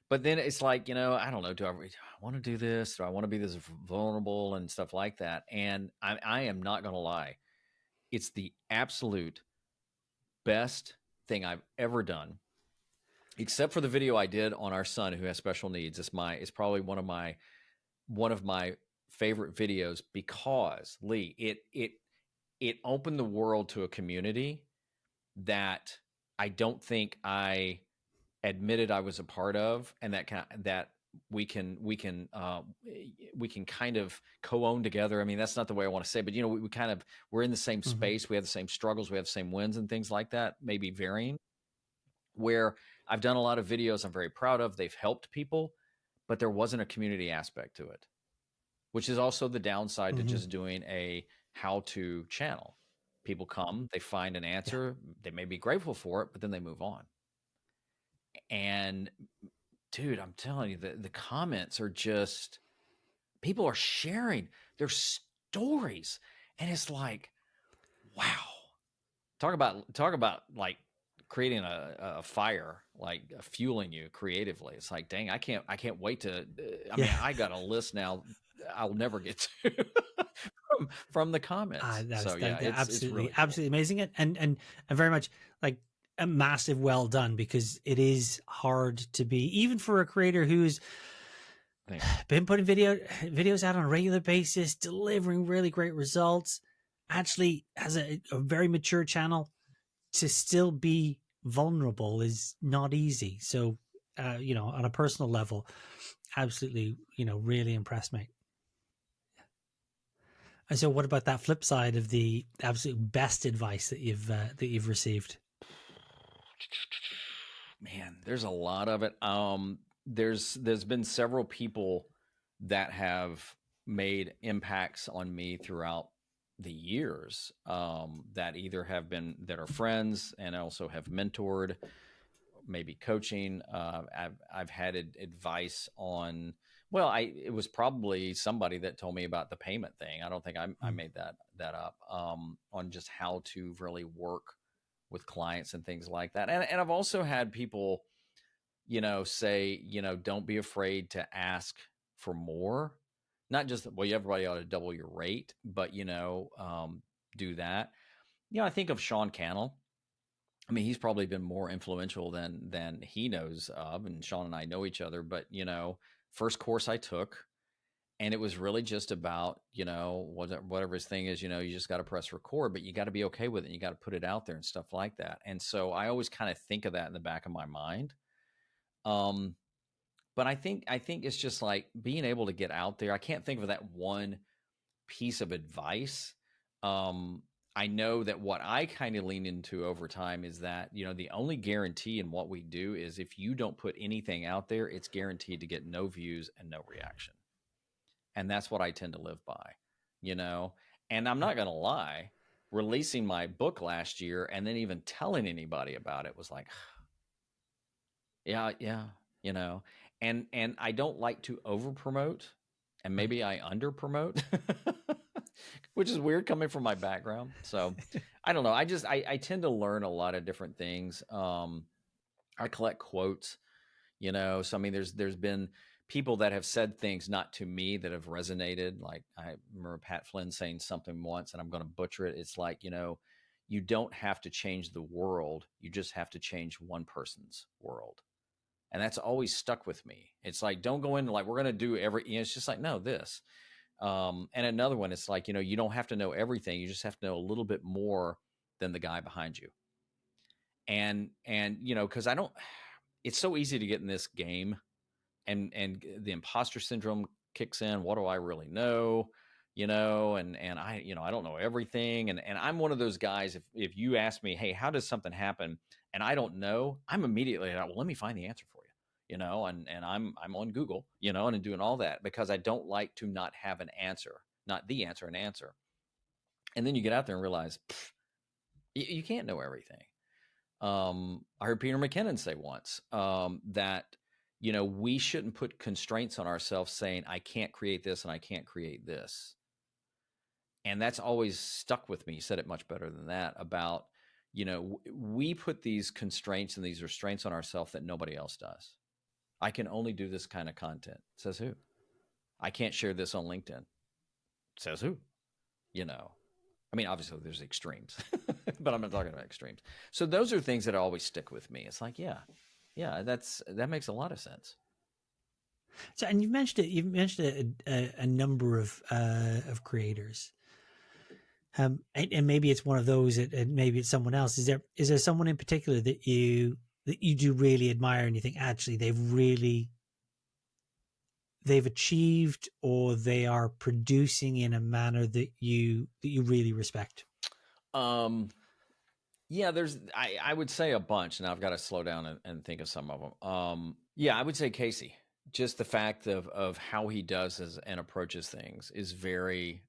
then it's like, I don't know, do I want to do this? Do I want to be this vulnerable and stuff like that? And I am not going to lie. It's the absolute best thing I've ever done, except for the video I did on our son who has special needs. It's probably one of my favorite videos because, Lee, it opened the world to a community that I don't think I admitted I was a part of, and that we can kind of co-own together. I mean, that's not the way I want to say, but we're in the same space. We have the same struggles. We have the same wins and things like that, maybe varying. Where I've done a lot of videos I'm very proud of. They've helped people, but there wasn't a community aspect to it, which is also the downside to just doing a how-to channel. People come, they find an answer, they may be grateful for it, but then they move on. And dude, I'm telling you, the comments are just people are sharing their stories, and it's like, wow. Talk about like creating a fire, like fueling you creatively. It's like, dang, I can't wait to. I Yeah. mean, I got a list now. I'll never get to from the comments. So yeah, They're it's absolutely really cool. absolutely amazing, and very much like a massive well done, because it is hard to be, even for a creator who's Thanks. been putting videos out on a regular basis, delivering really great results, actually has a very mature channel, to still be vulnerable is not easy. So, on a personal level, absolutely, really impressed me. And so, what about that flip side of the absolute best advice that you've received? Man, there's a lot of it. There's been several people that have made impacts on me throughout the years, that either have been that are friends and also have mentored, maybe coaching. I've had advice on. Well, it was probably somebody that told me about the payment thing. I don't think I Mm. made that up, on just how to really work with clients and things like that. And I've also had people, say, don't be afraid to ask for more. Not just, well, everybody ought to double your rate, but, do that. I think of Sean Cannell. I mean, he's probably been more influential than he knows of, and Sean and I know each other. But first course I took, and it was really just about whatever his thing is. You just got to press record, but you got to be okay with it. And you got to put it out there and stuff like that. And so I always kind of think of that in the back of my mind. Um, but I think it's just like being able to get out there. I can't think of that one piece of advice. Um, I know that what I kind of lean into over time is that, the only guarantee in what we do is if you don't put anything out there, it's guaranteed to get no views and no reaction. And that's what I tend to live by, you know? And I'm not going to lie, releasing my book last year and then even telling anybody about it was like, yeah, yeah, you know. And I don't like to over promote, and Right. maybe I under promote, which is weird coming from my background. So I don't know. I tend to learn a lot of different things. I collect quotes, so I mean there's been people that have said things not to me that have resonated. Like I remember Pat Flynn saying something once, and I'm going to butcher it. It's like, you don't have to change the world, you just have to change one person's world. And that's always stuck with me. It's like, don't go into like, we're going to do it's just like, no, this. And another one, it's like, you don't have to know everything. You just have to know a little bit more than the guy behind you. And cause it's so easy to get in this game, and the imposter syndrome kicks in. What do I really know? And I don't know everything. And I'm one of those guys. If you ask me, hey, how does something happen? And I don't know, I'm immediately like, well, let me find the answer for you. And I'm on Google, and I'm doing all that because I don't like to not have an answer, not the answer, an answer. And then you get out there and realize you can't know everything. I heard Peter McKinnon say once, that we shouldn't put constraints on ourselves, saying I can't create this and I can't create this. And that's always stuck with me. He said it much better than that about, we put these constraints and these restraints on ourselves that nobody else does. I can only do this kind of content. Says who? I can't share this on LinkedIn. Says who? I mean, obviously there's extremes, but I'm not talking about extremes. So those are things that always stick with me. It's like, yeah, that makes a lot of sense. So, and you've mentioned it. You've mentioned a number of creators, and maybe it's one of those, and maybe it's someone else. Is there someone in particular that you do really admire, and you think actually they've achieved, or they are producing in a manner that you really respect? Um, yeah, I would say a bunch. Now I've got to slow down and think of some of them. Yeah, I would say Casey. Just the fact of how he does and approaches things is very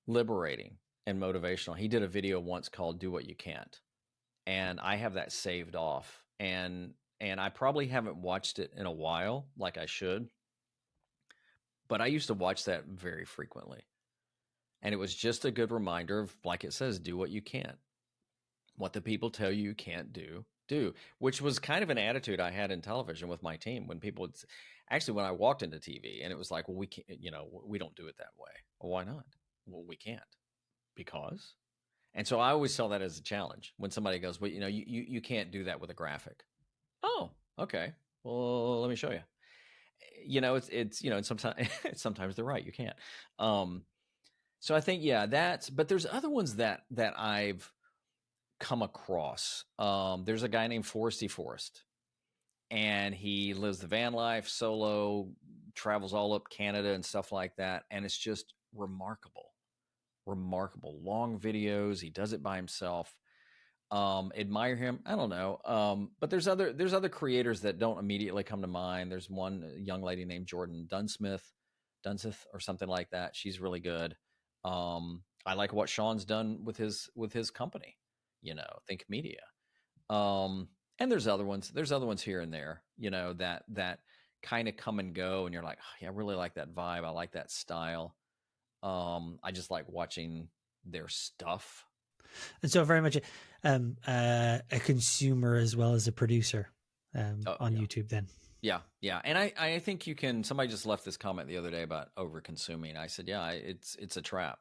liberating and motivational. He did a video once called "Do What You Can't," and I have that saved off, and I probably haven't watched it in a while, like I should. But I used to watch that very frequently. And it was just a good reminder of, like it says, do what you can. What the people tell you can't do, do. Which was kind of an attitude I had in television with my team when people would, actually, when I walked into TV and it was like, well, we can't, we don't do it that way. Well, why not? Well, we can't. Because? And so I always saw that as a challenge when somebody goes, well, you can't do that with a graphic. Oh, okay. Well, let me show you. It's sometimes they're right. You can't. So I think, yeah, but there's other ones that I've come across. There's a guy named Foresty Forest, and he lives the van life solo, travels all up Canada and stuff like that. And it's just remarkable. Long videos. He does it by himself. Admire him. I don't know. But there's other creators that don't immediately come to mind. There's one young lady named Jordan Dunsmith or something like that. She's really good. I like what Sean's done with his company, Think Media. And there's other ones here and there, that kind of come and go, and you're like, oh, yeah, I really like that vibe. I like that style. I just like watching their stuff. And so very much a consumer as well as a producer on YouTube then. Yeah. And I think you can, somebody just left this comment the other day about over consuming. I said, yeah, it's a trap.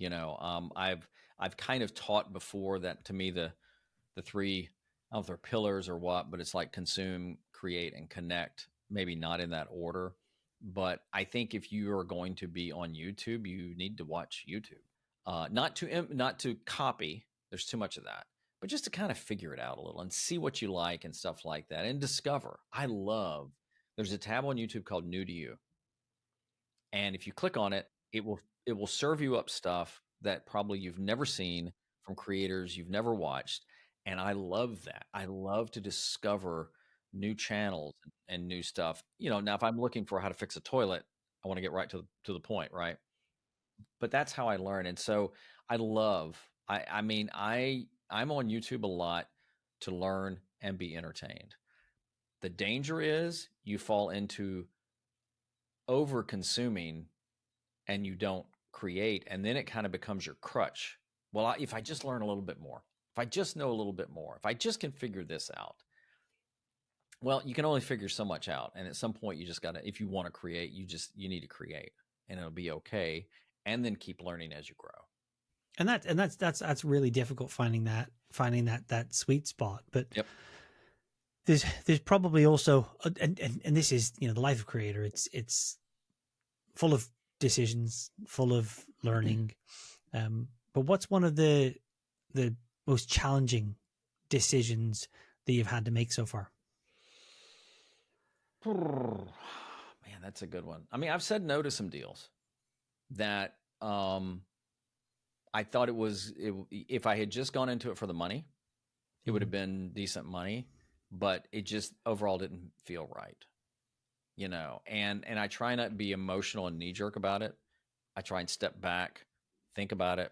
I've kind of taught before that, to me, the three, I don't know if they're pillars or what, but it's like consume, create, and connect. Maybe not in that order, but I think if you are going to be on YouTube, you need to watch YouTube. Not to copy. There's too much of that, but just to kind of figure it out a little and see what you like and stuff like that, and discover. There's a tab on YouTube called New to You, and if you click on it, it will serve you up stuff that probably you've never seen from creators you've never watched, and I love that. I love to discover new channels and new stuff. Now if I'm looking for how to fix a toilet, I want to get right to the point, right? But that's how I learn. And so I'm on YouTube a lot to learn and be entertained. The danger is you fall into over consuming and you don't create, and then it kind of becomes your crutch. Well, if I just learn a little bit more, if I just know a little bit more, if I just can figure this out. Well, you can only figure so much out. And at some point you just gotta, if you want to create, you need to create, and it'll be okay. And then keep learning as you grow. And that's really difficult, finding that sweet spot. But yep. There's probably also, and this is, the life of creator. It's full of decisions, full of learning. But what's one of the most challenging decisions that you've had to make so far? Man, that's a good one. I mean, I've said no to some deals that I thought if I had just gone into it for the money, it would have been decent money, but it just overall didn't feel right, and I try not to be emotional and knee jerk about it. I try and step back, think about it.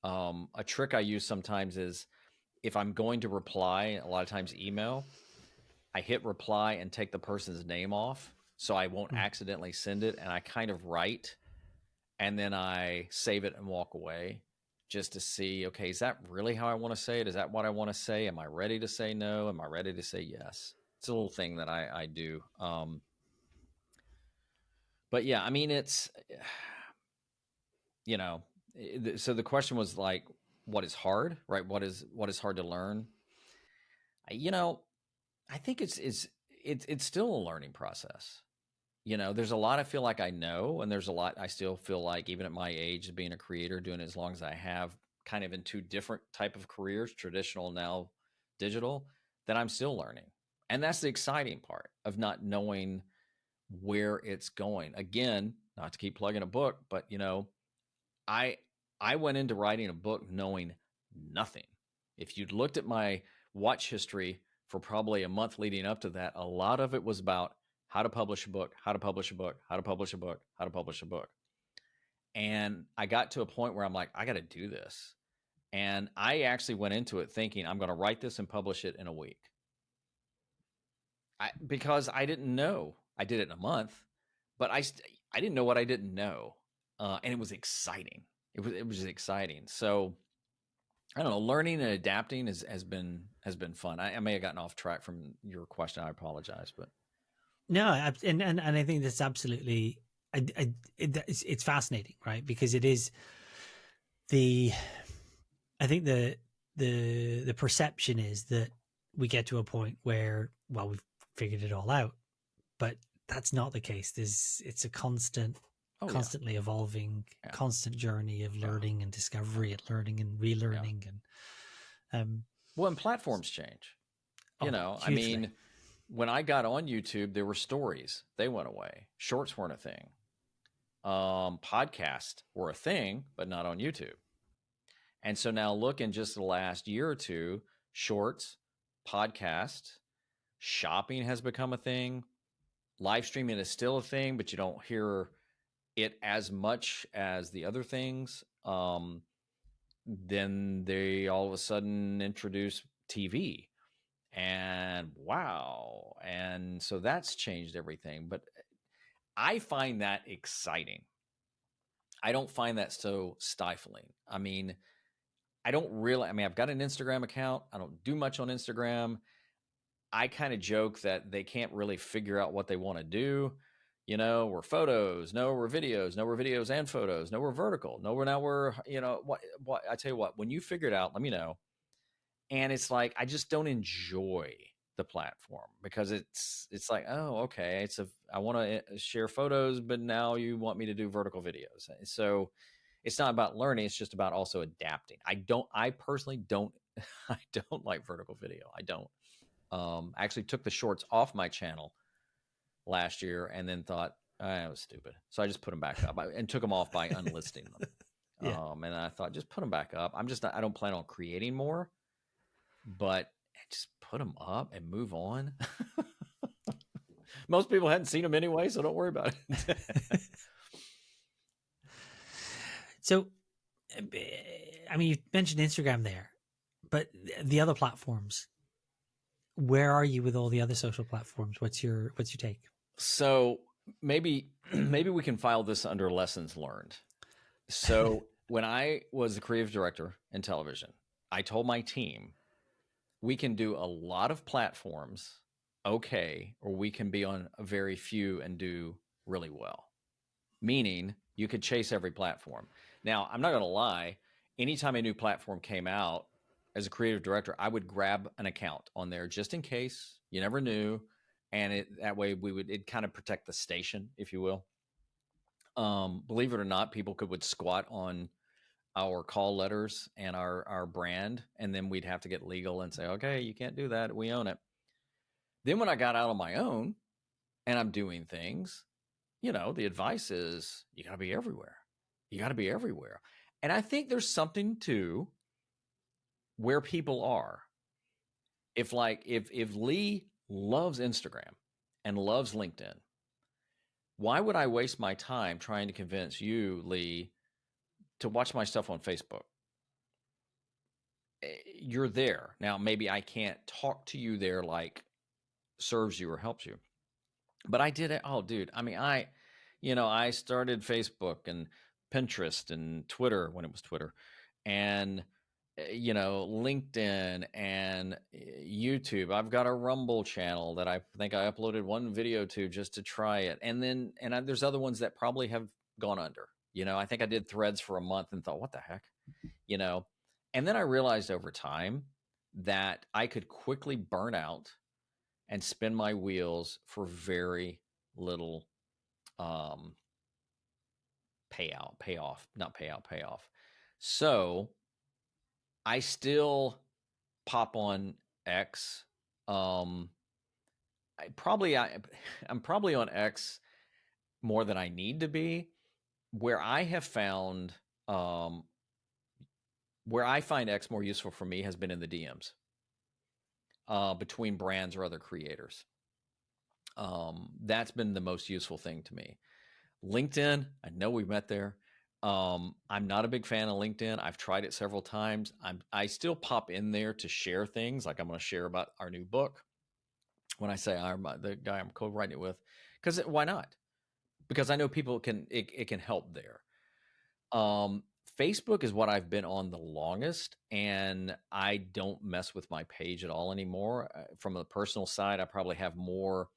A trick I use sometimes is, if I'm going to reply, a lot of times email, I hit reply and take the person's name off so I won't accidentally send it, and I kind of write, and then I save it and walk away, just to see, okay, is that really how I want to say it? Is that what I want to say? Am I ready to say no? Am I ready to say yes? It's a little thing that I do. But yeah, I mean, it's, so the question was like, what is hard, right? What is hard to learn? I think it's still a learning process. There's a lot I feel like I know, and there's a lot I still feel like, even at my age, being a creator, doing it as long as I have, kind of in two different type of careers, traditional, now digital, that I'm still learning. And that's the exciting part of not knowing where it's going. Again, not to keep plugging a book, but I went into writing a book knowing nothing. If you'd looked at my watch history for probably a month leading up to that, a lot of it was about how to publish a book, how to publish a book, how to publish a book, how to publish a book. And I got to a point where I'm like, I got to do this. And I actually went into it thinking, I'm going to write this and publish it in a week. Because I didn't know. I did it in a month, but I didn't know what I didn't know, and it was exciting. It was exciting. So I don't know. Learning and adapting has been fun. I may have gotten off track from your question. I apologize, but No, and I think that's absolutely, it's fascinating, right? Because it is the, I think the perception is that we get to a point where, well, we've figured it all out, but that's not the case. It's a oh yeah, constantly evolving, yeah, constant journey of yeah, learning and yeah, discovery and learning and yeah. relearning and Well, and platforms change. oh, I hugely. mean, when I got on YouTube, there were stories. They went away. Shorts weren't a thing. Podcasts were a thing, but not on YouTube. And so now look in just the last year or two, shorts, podcast, shopping has become a thing. Live streaming is still a thing, but you don't hear it as much as the other things. Then they all of a sudden introduce TV, and wow. And so that's changed everything. But I find that exciting. I don't find that so stifling. I mean, I've got an Instagram account. I don't do much on Instagram. I kind of joke that they can't really figure out what they want to do. We're photos, no, we're videos, no, we're videos and photos, no, we're vertical, no, what, I tell you what, when you figure it out, let me know. And it's like, I just don't enjoy the platform because it's like, oh, okay. I want to share photos, but now you want me to do vertical videos. So it's not about learning. It's just about also adapting. I personally don't, I don't like vertical video. I don't. I actually took the shorts off my channel last year and then thought, it was stupid. So I just put them back up and took them off by unlisting them. Yeah. And I thought, just put them back up. I don't plan on creating more, but just put them up and move on. Most people hadn't seen them anyway, so don't worry about it. So, I mean, you mentioned Instagram there, but the other platforms, where are you with all the other social platforms? What's your take? So maybe we can file this under lessons learned. So when I was the creative director in television, I told my team, we can do a lot of platforms, okay, or we can be on a very few and do really well. Meaning you could chase every platform. Now, I'm not going to lie. Anytime a new platform came out, as a creative director, I would grab an account on there just in case. You never knew. And that way it'd kind of protect the station, if you will. Believe it or not, people would squat on our call letters and our brand, and then we'd have to get legal and say, okay, you can't do that. We own it. Then when I got out on my own and I'm doing things, the advice is you got to be everywhere. You got to be everywhere. And I think there's something to where people are. If Lee loves Instagram and loves LinkedIn, why would I waste my time trying to convince you, Lee, to watch my stuff on Facebook? You're there. Now, maybe I can't talk to you there like serves you or helps you. But I did it. Oh, dude. I mean, I started Facebook and Pinterest and Twitter when it was Twitter, and LinkedIn and YouTube. I've got a Rumble channel that I think I uploaded one video to just to try it, and then there's other ones that probably have gone under. I think I did Threads for a month and thought, what the heck, and then I realized over time that I could quickly burn out and spin my wheels for very little payoff. So I still pop on X. I'm probably on X more than I need to be. Where I have found where I find X more useful for me has been in the DMs between brands or other creators. That's been the most useful thing to me. LinkedIn, I know we met there. I'm not a big fan of LinkedIn. I've tried it several times. I still pop in there to share things, like I'm going to share about our new book. When I say I'm the guy I'm co-writing it with, because why not? because I know people it can help there. Facebook is what I've been on the longest, and I don't mess with my page at all anymore. From the personal side, I probably have more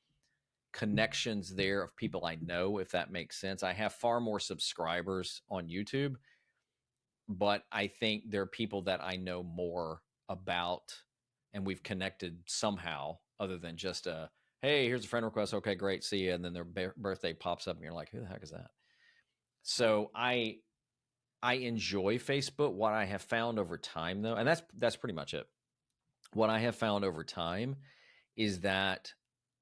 connections there of people I know, if that makes sense. I have far more subscribers on YouTube, but I think there are people that I know more about, and we've connected somehow other than just a, hey, here's a friend request. Okay, great. See you. And then their birthday pops up and you're like, who the heck is that? So I enjoy Facebook. What I have found over time, though, and that's pretty much it. What I have found over time is that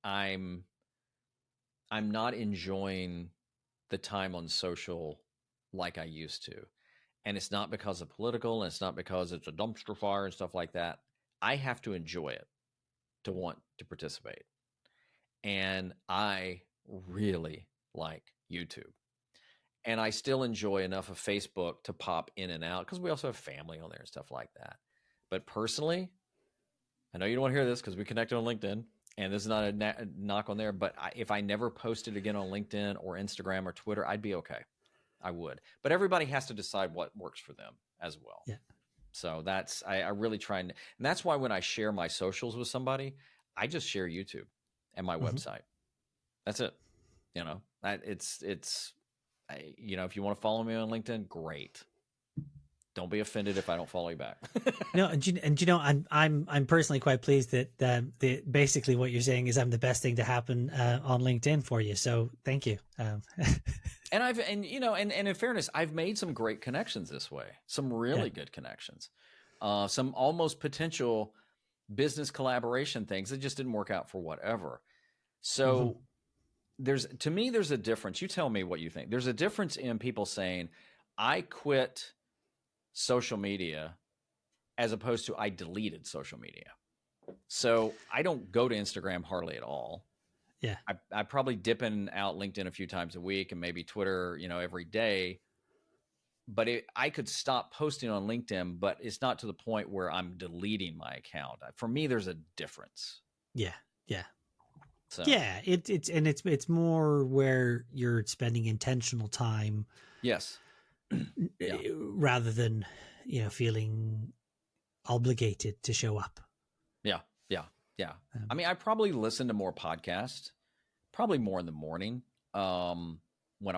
I'm not enjoying the time on social like I used to. And it's not because of political, and it's not because it's a dumpster fire and stuff like that. I have to enjoy it to want to participate. And I really like YouTube. And I still enjoy enough of Facebook to pop in and out because we also have family on there and stuff like that. But personally, I know you don't want to hear this because we connected on LinkedIn, and this is not a knock on there, but if I never posted again on LinkedIn or Instagram or Twitter, I'd be okay. I would. But everybody has to decide what works for them as well. Yeah. So that's, I really try and that's why when I share my socials with somebody, I just share YouTube and my website. That's it. You know, it's, you know, if you want to follow me on LinkedIn, great. Don't be offended if I don't follow you back. No, and you know, I'm personally quite pleased that basically what you're saying is I'm the best thing to happen on LinkedIn for you. So thank you. And you know, and in fairness, I've made some great connections this way. Some really good connections. Some almost potential business collaboration things that just didn't work out for whatever. So to me, there's a difference. You tell me what you think. There's a difference in people saying, I quit social media as opposed to I deleted social media. So I don't go to Instagram hardly at all. Yeah. I probably dip in and out LinkedIn a few times a week and maybe Twitter, you know, every day. But I could stop posting on LinkedIn, but it's not to the point where I'm deleting my account. For me, there's a difference. Yeah. Yeah. So yeah, it's more where you're spending intentional time. Yes. Rather than, you know, feeling obligated to show up. Yeah. I mean, I probably listen to more podcasts, probably more in the morning. When I'm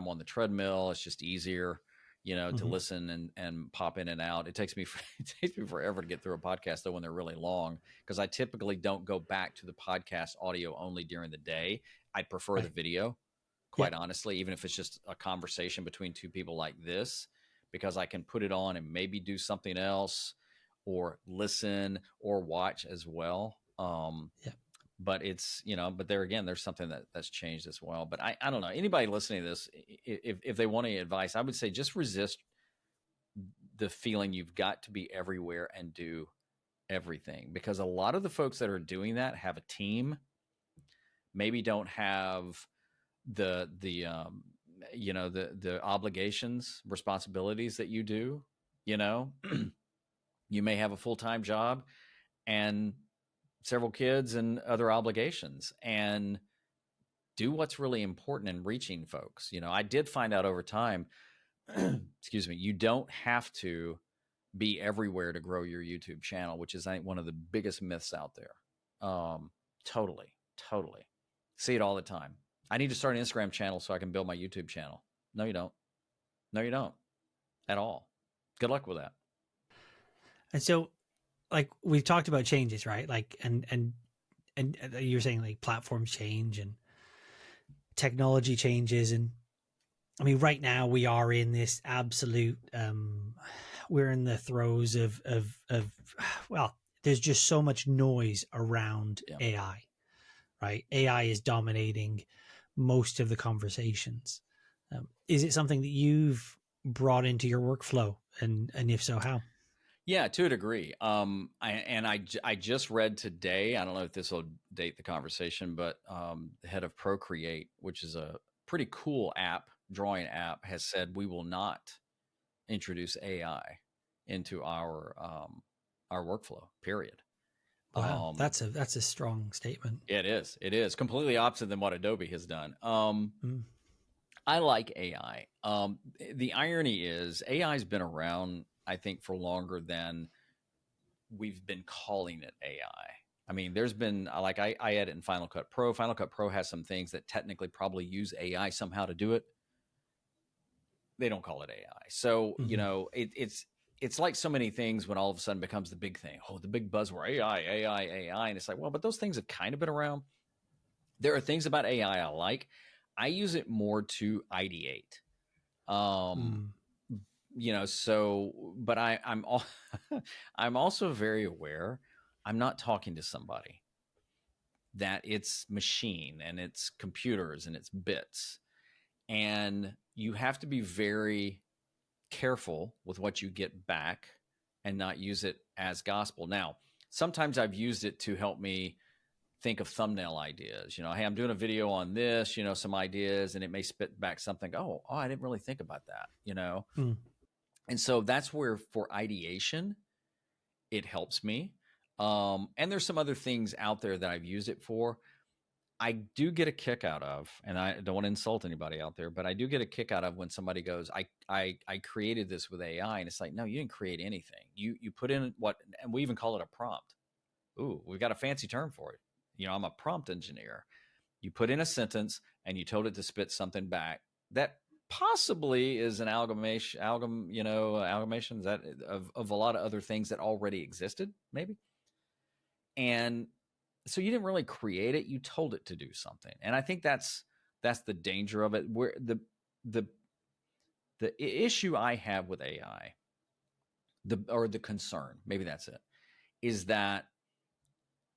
on the treadmill, it's just easier, you know, to listen and pop in and out. It takes me forever to get through a podcast though when they're really long, because I typically don't go back to the podcast audio only during the day. I prefer the video, quite honestly, even if it's just a conversation between two people like this, because I can put it on and maybe do something else or listen or watch as well. But it's, you know, but there again, there's something that's changed as well. But I don't know, anybody listening to this, if they want any advice, I would say just resist the feeling you've got to be everywhere and do everything, because a lot of the folks that are doing that have a team, maybe don't have the you know, the obligations, responsibilities that you do, you know. You may have a full-time job and several kids and other obligations, and do what's really important in reaching folks. You know, I did find out over time, excuse me, you don't have to be everywhere to grow your YouTube channel, which is, I think, one of the biggest myths out there. Totally see it all the time. I need to start an Instagram channel so I can build my YouTube channel. No, you don't at all. Good luck with that. And so, like, we've talked about changes, right? Like, and you're saying like platforms change and technology changes. And I mean, right now we are in this absolute, we're in the throes of, well, there's just so much noise around AI, right? AI is dominating most of the conversations. Is it something that you've brought into your workflow? And if so, how? Yeah, to a degree. I just read today, I don't know if this will date the conversation, but the head of Procreate, which is a pretty cool drawing app, has said we will not introduce AI into our workflow, period. Wow, that's a strong statement. It is completely opposite than what Adobe has done. I like AI. The irony is AI's been around, I think, for longer than we've been calling it AI. I mean, there's been like I edit in Final Cut Pro. Final Cut Pro has some things that technically probably use AI somehow to do it. They don't call it AI. So, you Mm-hmm. know, it's like so many things when all of a sudden becomes the big thing. Oh, the big buzzword, AI, AI, AI. And it's like, well, but those things have kind of been around. There are things about AI I like. I use it more to ideate. Um, Mm. you know, so but I'm also very aware I'm not talking to somebody, that it's machine and it's computers and it's bits. And you have to be very careful with what you get back and not use it as gospel. Now, sometimes I've used it to help me think of thumbnail ideas. You know, hey, I'm doing a video on this, you know, some ideas, and it may spit back something. Oh, I didn't really think about that, you know? Mm. And so that's where for ideation, it helps me. And there's some other things out there that I've used it for. I do get a kick out of, and I don't want to insult anybody out there, but I do get a kick out of when somebody goes, I created this with AI, and it's like, no, you didn't create anything. You put in what, and we even call it a prompt. Ooh, we've got a fancy term for it. You know, I'm a prompt engineer. You put in a sentence and you told it to spit something back that possibly is an amalgamation is that of a lot of other things that already existed, maybe. And so you didn't really create it, you told it to do something. And I think that's the danger of it. Where the issue I have with AI, the concern, maybe that's it, is that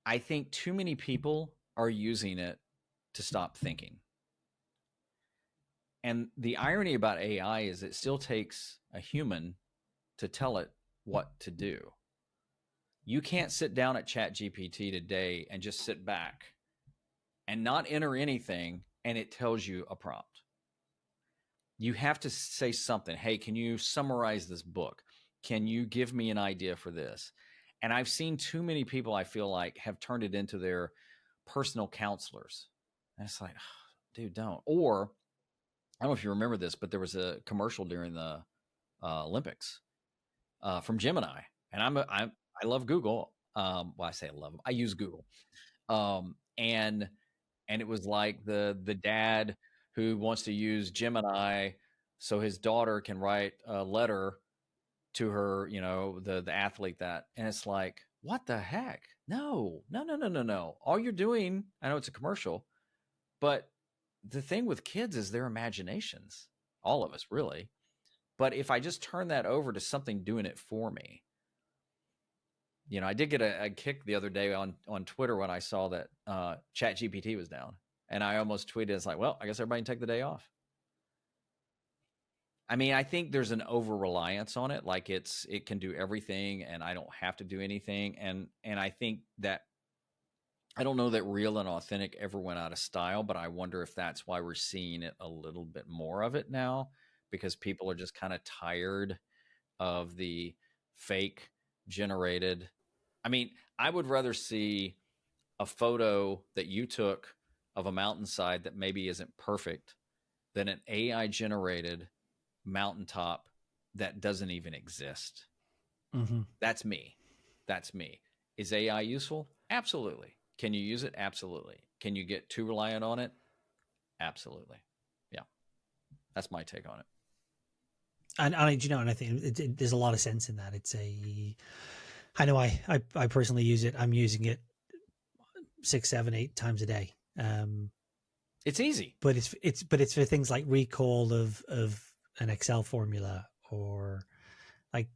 I think too many people are using it to stop thinking. And the irony about AI is it still takes a human to tell it what to do. You can't sit down at ChatGPT today and just sit back and not enter anything and it tells you a prompt. You have to say something. Hey, can you summarize this book? Can you give me an idea for this? And I've seen too many people, I feel like, have turned it into their personal counselors. And it's like, oh, dude, don't. Or I don't know if you remember this, but there was a commercial during the Olympics from Gemini, and I love Google. Well, I say I love them. I use Google, um, and and it was like the dad who wants to use Gemini so his daughter can write a letter to her, you know, the athlete that, and it's like, what the heck? No, no, no, no, no, no. All you're doing, I know it's a commercial, but the thing with kids is their imaginations. All of us, really. But if I just turn that over to something doing it for me, you know, I did get a kick the other day on Twitter when I saw that Chat GPT was down, and I almost tweeted, "It's like, well, I guess everybody can take the day off." I mean, I think there's an over reliance on it, like it can do everything, and I don't have to do anything, and I think that I don't know that real and authentic ever went out of style, but I wonder if that's why we're seeing it a little bit more of it now, because people are just kind of tired of the fake generated. I mean, I would rather see a photo that you took of a mountainside that maybe isn't perfect than an AI generated mountaintop that doesn't even exist. Mm-hmm. That's me. That's me. Is AI useful? Absolutely. Can you use it? Absolutely. Can you get too reliant on it? Absolutely. Yeah. That's my take on it. And you know, and I think there's a lot of sense in that. I know I personally use it. I'm using it 6, 7, 8 times a day. It's easy. But it's for things like recall of an Excel formula, or like,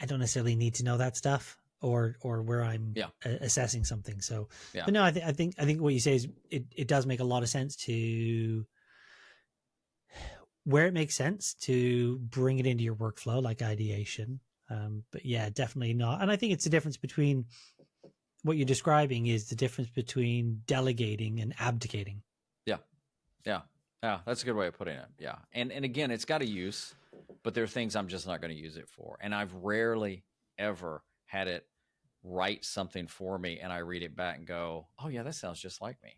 I don't necessarily need to know that stuff, or where I'm Yeah. assessing something. So, Yeah. but no, I think what you say is it does make a lot of sense to where it makes sense to bring it into your workflow, like ideation. But yeah, definitely not. And I think it's the difference between what you're describing is the difference between delegating and abdicating. Yeah. Yeah. Yeah. That's a good way of putting it. Yeah. And again, it's got a use, but there are things I'm just not going to use it for. And I've rarely ever had it write something for me and I read it back and go, oh yeah, that sounds just like me.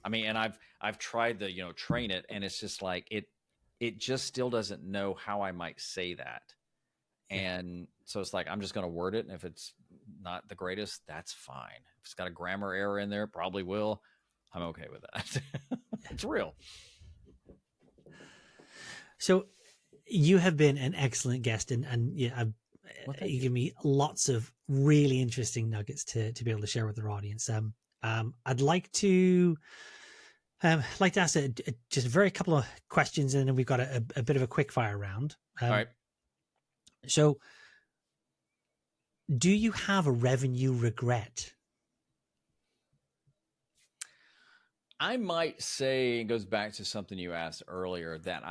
I mean, and I've tried to, train it, and it's just like it just still doesn't know how I might say that. Yeah. And so it's like, I'm just going to word it. And if it's not the greatest, that's fine. If it's got a grammar error in there, probably will. I'm okay with that. It's real. So you have been an excellent guest, and yeah, you give me lots of really interesting nuggets to be able to share with our audience. I'd like to ask just a very couple of questions, and then we've got a bit of a quick fire round. All right. So, do you have a revenue regret? I might say, it goes back to something you asked earlier, that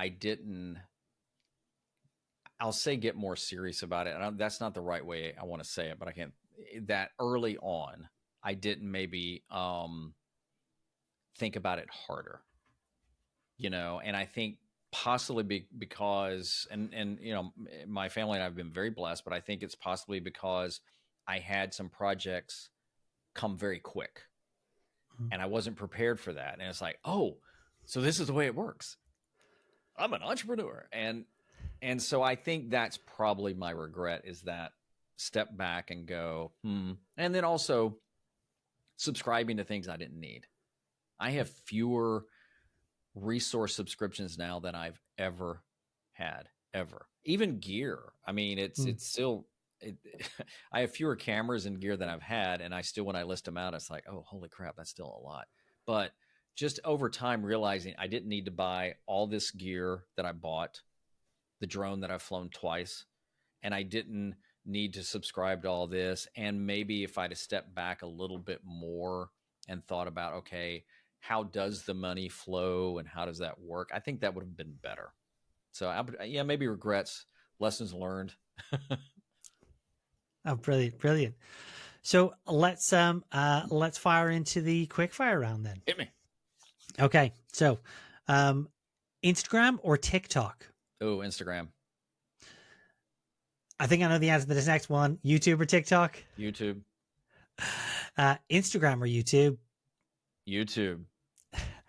I'll say get more serious about it. That's not the right way I want to say it, but I can't. That early on, I didn't maybe think about it harder, and I think possibly because, and my family and I have been very blessed, but I think it's possibly because I had some projects come very quick, and I wasn't prepared for that. And it's like, oh, so this is the way it works. I'm an entrepreneur. And so I think that's probably my regret, is that step back and go, and then also subscribing to things I didn't need. I have fewer resource subscriptions now than I've ever had, ever. Even gear. I mean, it's still, I have fewer cameras and gear than I've had. And I still, when I list them out, it's like, oh, holy crap, that's still a lot. But just over time, realizing I didn't need to buy all this gear that I bought, the drone that I've flown twice, and I didn't need to subscribe to all this. And maybe if I'd have stepped back a little bit more and thought about, okay, how does the money flow and how does that work? I think that would have been better. So maybe regrets, lessons learned. Oh, brilliant. So let's fire into the quick fire round then. Hit me. Okay. So Instagram or TikTok? Oh, Instagram. I think I know the answer to this next one. YouTube or TikTok? YouTube. Instagram or YouTube? YouTube.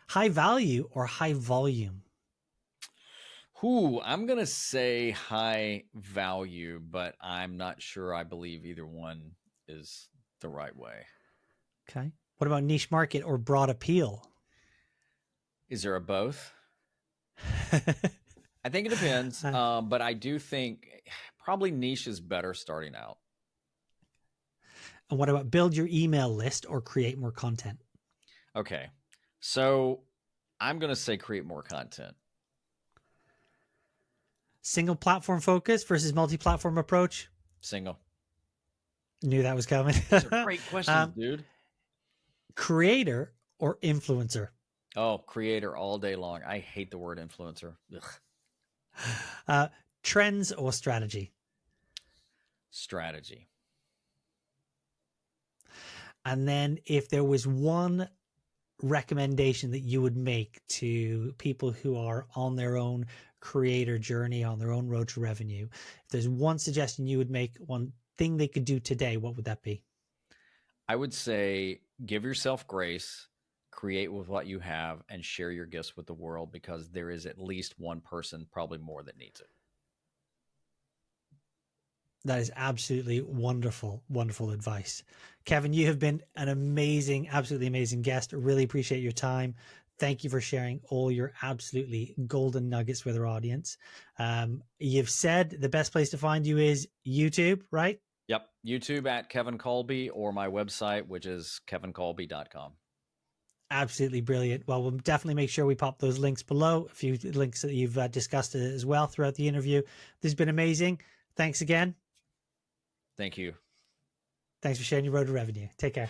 High value or high volume? I'm going to say high value, but I'm not sure I believe either one is the right way. Okay. What about niche market or broad appeal? Is there a both? I think it depends, but I do think probably niche is better starting out. And what about build your email list or create more content? Okay. So I'm going to say create more content. Single platform focus versus multi-platform approach? Single. Knew that was coming. These are great questions, dude. Creator or influencer? Oh, creator all day long. I hate the word influencer. Trends or strategy? Strategy. And then if there was one recommendation that you would make to people who are on their own creator journey, on their own road to revenue, if there's one suggestion you would make, one thing they could do today, what would that be? I would say give yourself grace, create with what you have, and share your gifts with the world, because there is at least one person, probably more, that needs it. That is absolutely wonderful, wonderful advice. Kevin, you have been an amazing, absolutely amazing guest. Really appreciate your time. Thank you for sharing all your absolutely golden nuggets with our audience. You've said the best place to find you is YouTube, right? Yep. YouTube at Kevin Kolbe, or my website, which is kevinkolbe.com. Absolutely brilliant. Well, we'll definitely make sure we pop those links below, a few links that you've discussed as well throughout the interview. This has been amazing. Thanks again. Thank you. Thanks for sharing your road to revenue. Take care.